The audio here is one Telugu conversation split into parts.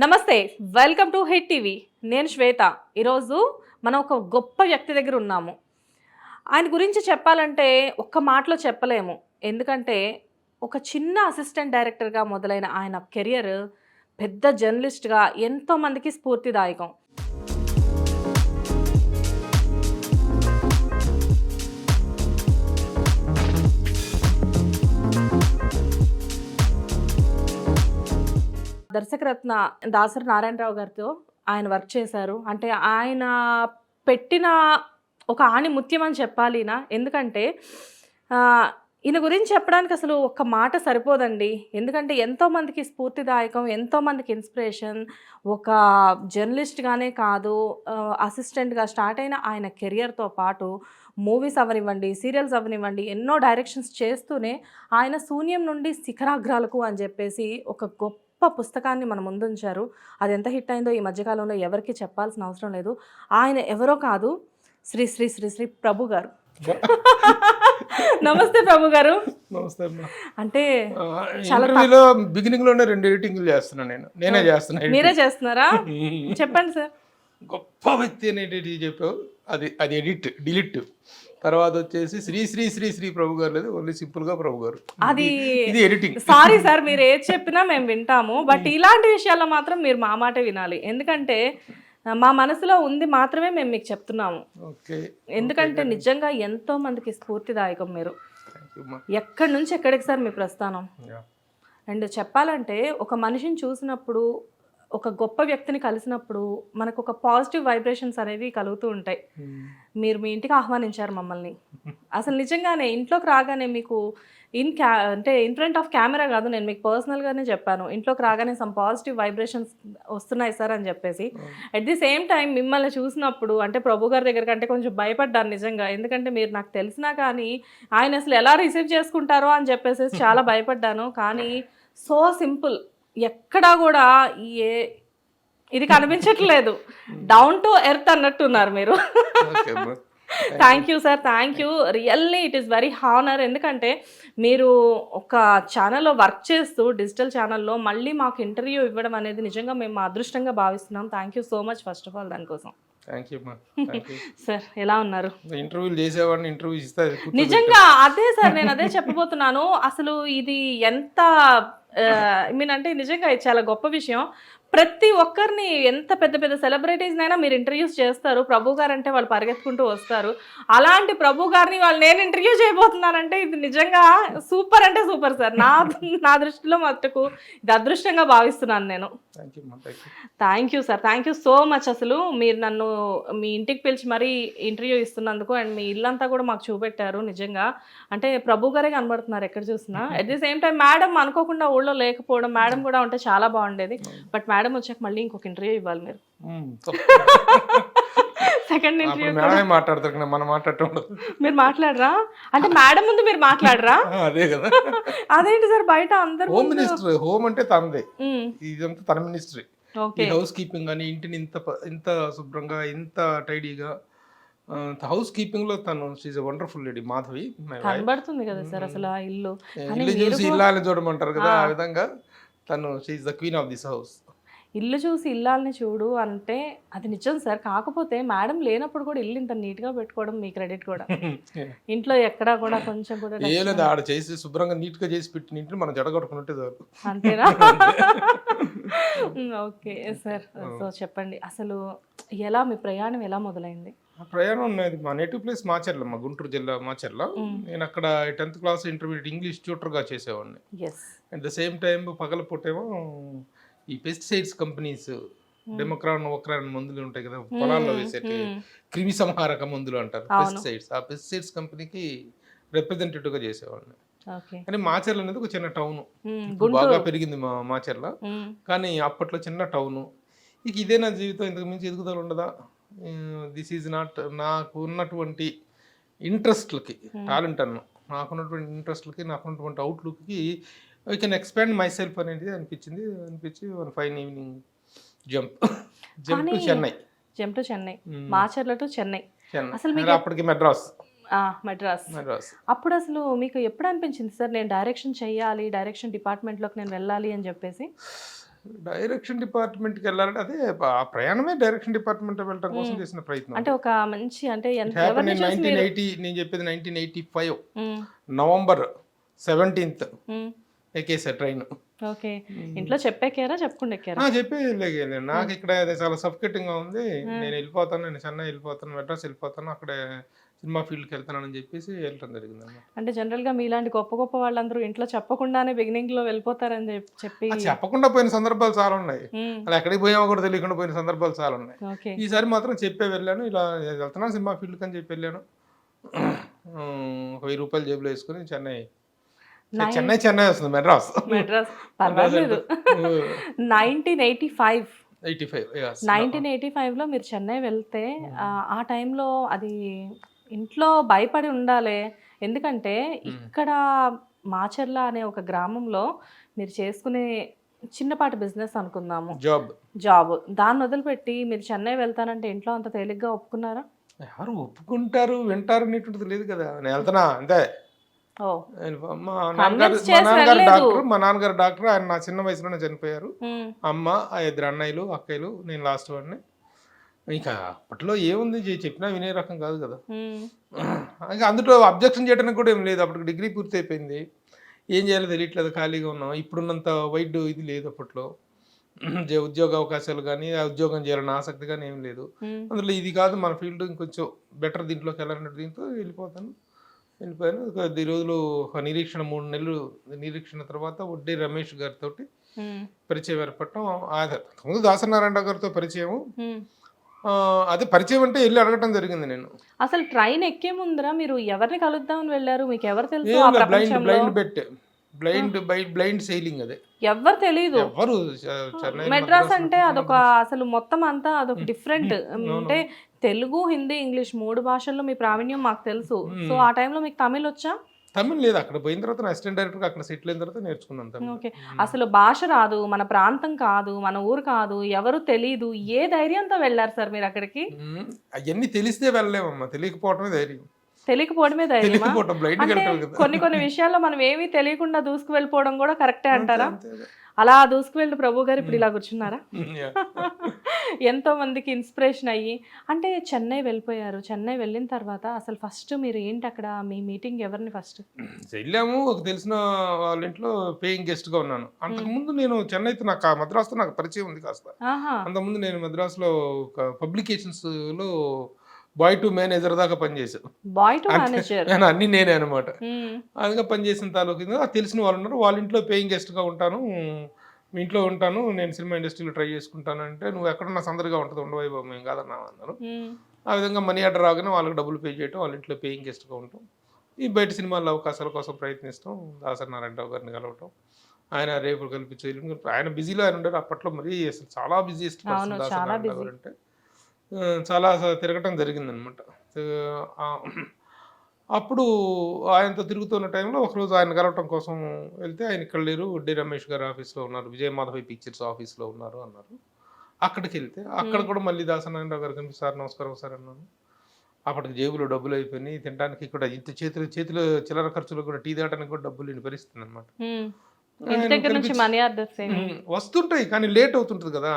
నమస్తే, వెల్కమ్ టు హిట్ టీవీ. నేను శ్వేత. ఈరోజు మనం ఒక గొప్ప వ్యక్తి దగ్గర ఉన్నాము. ఆయన గురించి చెప్పాలంటే ఒక్క మాటలో చెప్పలేము. ఎందుకంటే ఒక చిన్న అసిస్టెంట్ డైరెక్టర్గా మొదలైన ఆయన కెరియర్ పెద్ద జర్నలిస్ట్గా ఎంతోమందికి స్ఫూర్తిదాయకం. దర్శకరత్న దాసరి నారాయణరావు గారితో ఆయన వర్క్ చేశారు. అంటే ఆయన పెట్టిన ఒక ఆణి ముత్యం అని చెప్పాలినా. ఎందుకంటే ఈయన గురించి చెప్పడానికి అసలు ఒక్క మాట సరిపోదండి. ఎందుకంటే ఎంతోమందికి స్ఫూర్తిదాయకం, ఎంతోమందికి ఇన్స్పిరేషన్. ఒక జర్నలిస్ట్గానే కాదు, అసిస్టెంట్గా స్టార్ట్ అయిన ఆయన కెరియర్తో పాటు మూవీస్ అవనివ్వండి, సీరియల్స్ అవనివ్వండి, ఎన్నో డైరెక్షన్స్ చేస్తూనే ఆయన శూన్యం నుండి శిఖరాగ్రాలకు అని చెప్పేసి ఒక గొప్ప పుస్తకాన్ని మన ముందుంచారు. అది ఎంత హిట్ అయిందో ఈ మధ్యకాలంలో ఎవరికి చెప్పాల్సిన అవసరం లేదు. ఆయన ఎవరో కాదు, శ్రీ శ్రీ శ్రీ శ్రీ ప్రభు గారు. నమస్తే ప్రభు గారు. నమస్తే. అంటే ఇంటర్వ్యూలో బిగినింగ్ లోనే 2 ఎడిటింగ్లు చేస్తున్నాను. నేనే చేస్తున్నా. మీరే చేస్తున్నారా? చెప్పండి సార్. గొప్ప వ్యక్తి అని ఎడిట్ చెప్పావు. అది ఎడిట్ డిలీట్. తర్వాత వచ్చేసి శ్రీ శ్రీ శ్రీ శ్రీ ప్రభు గారు లేదు, ఓన్లీ సింపుల్ గా ప్రభు గారు. ఇది ఎడిటింగ్. సారీ సార్, మీరు ఏది చెప్పినా మేము వింటాము. బట్ ఇలాంటి విషయాల్లో మాత్రం మీరు మా మాటే వినాలి. ఎందుకంటే మా మనసులో ఉంది మాత్రమే మేము మీకు చెప్తున్నాము. ఎందుకంటే నిజంగా ఎంతో మందికి స్ఫూర్తిదాయకం మీరు. ఎక్కడి నుంచి ఎక్కడికి సార్ మీ ప్రస్థానం? అండ్ చెప్పాలంటే ఒక మనిషిని చూసినప్పుడు, ఒక గొప్ప వ్యక్తిని కలిసినప్పుడు మనకు ఒక పాజిటివ్ వైబ్రేషన్స్ అనేవి కలుగుతూ ఉంటాయి. మీరు మీ ఇంటికి ఆహ్వానించారు మమ్మల్ని. అసలు నిజంగానే ఇంట్లోకి రాగానే మీకు అంటే ఇన్ ఫ్రంట్ ఆఫ్ కెమెరా కాదు, నేను మీకు పర్సనల్గానే చెప్పాను, ఇంట్లోకి రాగానే సమ్ పాజిటివ్ వైబ్రేషన్స్ వస్తున్నాయి సార్ అని చెప్పేసి. అట్ ది సేమ్ టైం మిమ్మల్ని చూసినప్పుడు అంటే ప్రభు గారి దగ్గర కంటే కొంచెం భయపడ్డాను నిజంగా. ఎందుకంటే మీరు నాకు తెలిసినా కానీ ఆయన అసలు ఎలా రిసీవ్ చేసుకుంటారో అని చెప్పేసి చాలా భయపడ్డాను. కానీ సో సింపుల్, ఎక్కడా కూడా ఇది కనిపించట్లేదు. డౌన్ టు ఎర్త్ అన్నట్టున్నారు మీరు. Thank you sir, thank you. Really it is very honour. ఎందుకంటే మీరు ఒక ఛానల్లో వర్క్ చేస్తూ, డిజిటల్ ఛానల్లో మళ్ళీ మాకు ఇంటర్వ్యూ ఇవ్వడం అనేది నిజంగా మేము మా అదృష్టంగా భావిస్తున్నాం. Thank you so much first of all దానికోసం. సార్ ఎలా ఉన్నారు? ఇంటర్వ్యూలు చేసేవాడిని, ఇంటర్వ్యూ ఇస్తే నిజంగా అదే సార్, నేను అదే చెప్పబోతున్నాను. అసలు ఇది ఎంత అంటే నిజంగా ఇది చాలా గొప్ప విషయం. ప్రతి ఒక్కరిని, ఎంత పెద్ద పెద్ద సెలబ్రిటీస్నైనా మీరు ఇంటర్వ్యూస్ చేస్తారు. ప్రభు గారు అంటే వాళ్ళు పరిగెత్తుకుంటూ వస్తారు. అలాంటి ప్రభు గారిని నేను ఇంటర్వ్యూ చేయబోతున్నానంటే ఇది నిజంగా సూపర్ అంటే సూపర్ సార్. నా దృష్టిలో మట్టుకు ఇది అదృష్టంగా భావిస్తున్నాను నేను. Thank you sir, thank you so much. అసలు మీరు నన్ను మీ ఇంటికి పిలిచి మరీ ఇంటర్వ్యూ ఇస్తున్నందుకు, అండ్ మీ ఇల్లంతా కూడా మాకు చూపెట్టారు. నిజంగా అంటే ప్రభు గారే కనబడుతున్నారు ఎక్కడ చూసినా. At the same time madam అనుకోకుండా ఊళ్ళో లేకపోవడం, మేడం కూడా ఉంటే చాలా బాగుండేది. బట్ మేడం వచ్చాక మళ్ళీ ఇంకొక ఇంటర్వ్యూ ఇవ్వాలి మీరు. సెకండ్ ఇంటర్వ్యూ మీరు మాట్లాడరా? అంటే మేడం ముందు మీరు మాట్లాడరా? అదే కదా. అదేంటి సార్, బయట అందరూ హోమ్ మినిస్టర్, హోమ్ అంటే తనదే, ఇదంతా తన మినిస్ట్రీ. హౌస్ కీపింగ్ అని ఇంటిని ఇంత శుభ్రంగా, ఇంత టైడీగా హౌస్ కీపింగ్ లో తను she's a wonderful lady. Madhavi కనబడుతుంది కదా సార్ అసలు ఆ ఇల్లు. ఇల్లు చూసి ఇల్లాలని చూడమంటారు కదా, ఆ విధంగా తను she's the queen of this house. ఇల్లు చూసి ఇల్లాలని చూడు అంటే అది నిజం సార్. కాకపోతే మేడం లేనప్పుడు కూడా ఇల్లు ఇంత నీట్ గా పెట్టుకోవడం మీ క్రెడిట్ కూడా. ఇంట్లో ఎక్కడా కూడా కొంచెం కూడా ఏలేదు, ఆడ చేసి శుభ్రంగా నీట్ గా చేసి పెట్టిన ఇంట్లో మనం జడగొట్టుకున్నట్టే చాలు. అంతేనా? Okay sir. సో చెప్పండి, అసలు ఎలా మీ ప్రయాణం ఎలా మొదలైంది? ప్రయాణం ఉన్నది మా నేటివ్ ప్లేస్ మాచర్ల, మా గుంటూరు జిల్లా మాచర్ల. నేను అక్కడ 10th క్లాస్ ఇంటర్మీడియట్ ఇంగ్లీష్ ట్యూటర్గా చేసేవాడిని. అట్ ద సేమ్ టైం పగలపూటేమో ఈ పెస్టిసైడ్స్ కంపెనీస్, డెమోక్రాన్, ఓక్రాన్ మందులు ఉంటాయి కదా పొలాల్లో వేసేటి, క్రిమి సంహారక మందులు అంటారు పెస్టిసైడ్స్. ఆ పెస్టిసైడ్స్ కంపెనీకి రిప్రజెంటేటివ్గా చేసేవాడిని. కానీ మాచర్ల అనేది ఒక చిన్న టౌన్, బాగా పెరిగింది మా మాచర్ల. కానీ అప్పట్లో చిన్న టౌను. ఇక ఇదే నా జీవితం, ఇంతకు మించి ఎదుగుదల ఉండదా? దిస్ ఈజ్ నాట్ నాకు ఉన్నటువంటి ఇంట్రెస్ట్లకి, టాలెంట్ అన్న నాకున్నటువంటి ఇంట్రెస్ట్లకి, నాకున్నటువంటి అవుట్లుక్కి I can expand myself అనేది అనిపించి one fine evening jump to Chennai. Macherla to Chennai. అసలు మీకు అప్పటికి మెడ్రాస్. అప్పుడు అసలు మీకు ఎప్పుడు అనిపించింది సార్ నేను డైరెక్షన్ చెయ్యాలి, డైరెక్షన్ డిపార్ట్మెంట్లోకి నేను వెళ్ళాలి అని చెప్పేసి? డైరెక్షన్ డిపార్ట్మెంట్కి వెళ్ళాలంటే అదే ఆ ప్రయాణమే డైరెక్షన్ డిపార్ట్మెంట్ వెళ్ళడం కోసం చేసిన ప్రయత్నం. అంటే ఒక మంచి అంటే హ్యాపీ 1980, నేను చెప్పేది 1985 నవంబర్ 17th ఎక్కేసా ట్రైన్. ఓకే, ఇంట్లో చెప్పారా చెప్పకుండా ఎక్కారా? చెప్పేది నాకు ఇక్కడ అది చాలా సఫికేటింగ్ గా ఉంది, నేను వెళ్ళిపోతాను, నేను చెన్నై వెళ్ళిపోతాను, మెడ్రాస్ వెళ్ళిపోతాను, అక్కడే సినిమా ఫీల్డ్కి వెళ్తానని చెప్పేసి వెళ్ళడం జరిగింది అన్నమాట. అంటే జనరల్ గా మీలాంటి గొప్ప గొప్ప వాళ్ళందరూ ఇంట్లో చెప్పకుండానే బిగినింగ్ లో వెళ్ళిపోతారని చెప్పి చెప్పకుండా పోయిన సందర్భాలు చాలా ఉన్నాయి, అలా ఎక్కడికి పోయామో కూడా తెలియకుండా పోయిన సందర్భాలు చాలా ఉన్నాయి. ఈసారి మాత్రం చెప్పే వెళ్ళాను, ఇలా వెళ్తున్నాను సినిమా ఫీల్డ్కి అని చెప్పి వెళ్ళాను. 1000 రూపాయలు జేబులో వేసుకుని చెన్నై వస్తుంది, మెడ్రాస్ పర్వాలేదు. 1985 లో మీరు చెన్నై వెళ్తే ఆ టైంలో అది ఇంట్లో భయపడి ఉండాలి, ఎందుకంటే ఇక్కడ మాచర్ల అనే ఒక గ్రామంలో మీరు చేసుకునే చిన్నపాటి బిజినెస్ అనుకుందాము, జాబ్, దాన్ని వదిలిపెట్టి మీరు చెన్నై వెళ్తానంటే ఇంట్లో అంత తేలిగ్గా ఒప్పుకున్నారా? ఎవరు ఒప్పుకుంటారు, వింటారు అనేటువంటిది లేదు కదా, నేను వెళ్తున్నా అంతే. మా నాన్నగారు డాక్టర్, ఆయన నా చిన్న వయసులోనే చనిపోయారు. అమ్మ, 2 అన్నయ్యలు, అక్కయ్యలు, నేను లాస్ట్ వాడిని. ఇంకా అప్పట్లో ఏముంది, చెప్పినా వినే రకం కాదు కదా. ఇంకా అందులో అబ్జెక్షన్ చేయడానికి కూడా ఏం లేదు, అప్పటికి డిగ్రీ పూర్తి అయిపోయింది, ఏం చేయాలో తెలియట్లేదు, ఖాళీగా ఉన్నాం. ఇప్పుడున్నంత వైడ్ ఇది లేదు అప్పట్లో, ఉద్యోగ అవకాశాలు కానీ ఉద్యోగం చేయాలన్న ఆసక్తి కానీ ఏం లేదు. అందులో ఇది కాదు మన ఫీల్డ్, ఇంకొంచెం బెటర్ దీంట్లోకి వెళ్ళాలన్నట్టు దీంతో వెళ్ళిపోయాను. కొద్ది రోజులు నిరీక్షణ, 3 నెలలు నిరీక్షణ తర్వాత వడ్డీ రమేష్ గారితో పరిచయం ఏర్పడటం. ముందు దాసనారాయణ గారితో పరిచయం, అదే పరిచయం అంటే వెళ్ళి అడగటం జరిగింది. నేను అసలు ట్రైన్ ఎక్కే ముందర మీరు ఎవరిని కలుద్దామని వెళ్ళారు? మీకు ఎవరు తెలుసు? బ్లైండ్ సెయిలింగ్, అదే ఎవరు తెలియదు. ఎవరు మెడ్రాస్ అంటే అదొక అసలు మొత్తం అంతా అదొక డిఫరెంట్, అంటే తెలుగు, హిందీ, ఇంగ్లీష్ 3 భాషల్లో మీ ప్రావీణ్యం మాకు తెలుసు. సో ఆ టైంలో మీకు తమిళ్ వచ్చా? తమిళ్ లేదు, అక్కడ పోయిన తర్వాత అసిస్టెంట్ డైరెక్టర్ అక్కడ సెటిల్ అయిన తర్వాత నేర్చుకున్నాను. ఓకే, అసలు భాష రాదు, మన ప్రాంతం కాదు, మన ఊరు కాదు, ఎవరు తెలీదు, ఏ ధైర్యంతో వెళ్ళారు సార్ మీరు అక్కడికి? అవన్నీ తెలిస్తే వెళ్ళలేమమ్మా, తెలియకపోవటమే ధైర్యం. తెలియకపోవడమే ధైర్యం. కొన్ని విషయాల్లో మనం ఏమీ తెలియకుండా దూసుకు వెళ్ళిపోవడం కూడా కరెక్టే అంటారా? అలా దూసుకు వెళ్ళి ప్రభు గారు ఇప్పుడు ఇలా కూర్చున్నారా? ఎంతో మందికి ఇన్స్పిరేషన్ అయ్యి. అంటే చెన్నై వెళ్ళిపోయారు, చెన్నై వెళ్ళిన తర్వాత అసలు ఫస్ట్ మీరు ఏంటి అక్కడ మీ మీటింగ్ ఎవరిని ఫస్ట్ వెళ్ళాము? ఒక తెలిసిన వాళ్ళ ఇంట్లో పేయింగ్ గెస్ట్ గా ఉన్నాను. అంతకుముందు నేను చెన్నైతో మద్రాసుతో నాకు పరిచయం ఉంది కాస్త. అంతకుముందు నేను మద్రాసులో ఒక పబ్లికేషన్స్ లో బాయ్ టు మేనేజర్ దాకా పనిచేశాను. అన్ని నేనే అనమాట. అందుకే పనిచేసిన తాలూకు తెలిసిన వాళ్ళు ఉన్నారు, వాళ్ళ ఇంట్లో పేయింగ్ గెస్ట్ గా ఉంటాను, మీ ఇంట్లో ఉంటాను, నేను సినిమా ఇండస్ట్రీలో ట్రై చేసుకుంటాను అంటే, నువ్వు ఎక్కడన్నా సందడిగా ఉంటుంది, ఉండవై బాబు మేము కాదన్నా అన్నారు. ఆ విధంగా మనీ ఆర్డర్ రాగానే వాళ్ళకి డబ్బులు పే చేయటం, వాళ్ళ ఇంట్లో పేయింగ్ గెస్ట్ గా ఉంటాం, ఈ బయట సినిమాల అవకాశాల కోసం ప్రయత్నిస్తాం. దాసనారాయణరావు గారిని కలవటం, ఆయన రేపు కల్పించే, ఆయన బిజీలో ఆయన ఉండరు అప్పట్లో, మరి అసలు చాలా బిజీయెస్ట్ పర్సన్ దాసనారాయణరావు గారు అంటే. చాలా తిరగటం జరిగిందనమాట. అప్పుడు ఆయనతో తిరుగుతున్న టైంలో ఒకరోజు ఆయన కలవటం కోసం వెళ్తే, ఆయన ఇక్కడ లేరు, వడ్డీ రమేష్ గారు ఆఫీస్లో ఉన్నారు, విజయమాధవి పిక్చర్స్ ఆఫీస్లో ఉన్నారు అన్నారు. అక్కడికి వెళ్తే అక్కడ కూడా మళ్ళీ దాసనారాయణరావు గారు కనిపిస్తారు, సార్ నమస్కారం సార్ అన్నాను. అప్పటికి జేబులో డబ్బులు అయిపోయినాయి, తినడానికి కూడా ఇంత చేతిలో చిల్లర ఖర్చులు కూడా, టీ తాగడానికి కూడా డబ్బులు లేని పరిస్థితి అనమాట. వస్తుంటాయి కానీ లేట్ అవుతుంటుంది కదా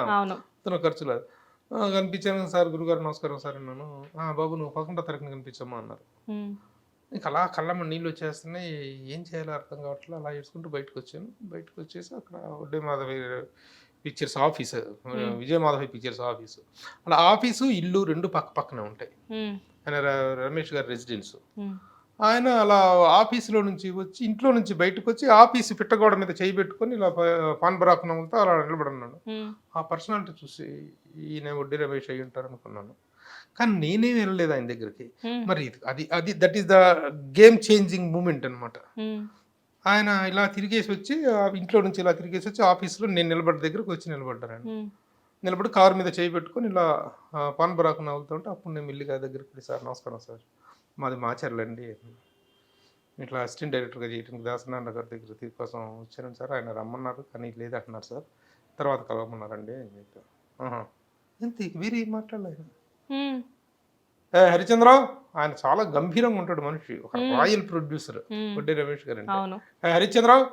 ఖర్చులు. కనిపించాను, సార్ గురుగారు నమస్కారం సార్ అన్నాను. బాబు నువ్వు 11వ తారీఖున కనిపించమ్మా అన్నారు. ఇంకా అలా కళ్ళమ్మ నీళ్ళు వచ్చేస్తున్నాయి, ఏం చేయాలో అర్థం కావట్లేదు. అలా ఏడ్చుకుంటూ బయటకు వచ్చాను. బయటకు వచ్చేసి అక్కడ వడ్డీ Madhavi pictures office, Vijayamadhavi pictures office, అలా ఆఫీసు ఇల్లు 2 పక్కనే ఉంటాయి. ఆయన రమేష్ గారి రెసిడెన్స్. ఆయన అలా ఆఫీసులో నుంచి వచ్చి, ఇంట్లో నుంచి బయటకు వచ్చి ఆఫీసు పిట్టగోడ మీద చేయి పెట్టుకొని ఇలా పాన్ బరాక్ నవ్వులతో అలా నిలబడున్నాడు. ఆ పర్సనాలిటీ చూసి ఈయన వడ్డీ రమేష్ అయ్యి ఉంటారు అనుకున్నాను, కానీ నేనేం వెళ్ళలేదు ఆయన దగ్గరికి. మరి అది that is the game changing moment అనమాట. ఆయన ఇలా తిరిగేసి వచ్చి, ఇంట్లో నుంచి ఇలా తిరిగేసి వచ్చి ఆఫీసులో నేను నిలబడ్డ దగ్గరకు వచ్చి నిలబడ్డారు. ఆయన నిలబడి కారు మీద చేయి పెట్టుకొని ఇలా పాన్ బరాక్ నవ్వులుతూ ఉంటే, అప్పుడు నేను మెల్లిగా దగ్గరికి, సార్ నమస్కారం సార్, మాది మాచర్లండి, ఇట్లా అసిస్టెంట్ డైరెక్టర్గా చేయడానికి దాసనారాయణ గారి దగ్గర కోసం వచ్చాను సార్, ఆయన రమ్మన్నారు కానీ లేదంటున్నారు సార్, తర్వాత కలవమన్నారండి అని చెప్పాను. ఎంత వేరే ఏం మాట్లాడలేదు. హరిచంద్రరావు, ఆయన చాలా గంభీరంగా ఉంటాడు మనిషి, ఒక రాయల్ ప్రొడ్యూసర్ వడ్డీ రమేష్ గారు అంటే. హరిచంద్రరావు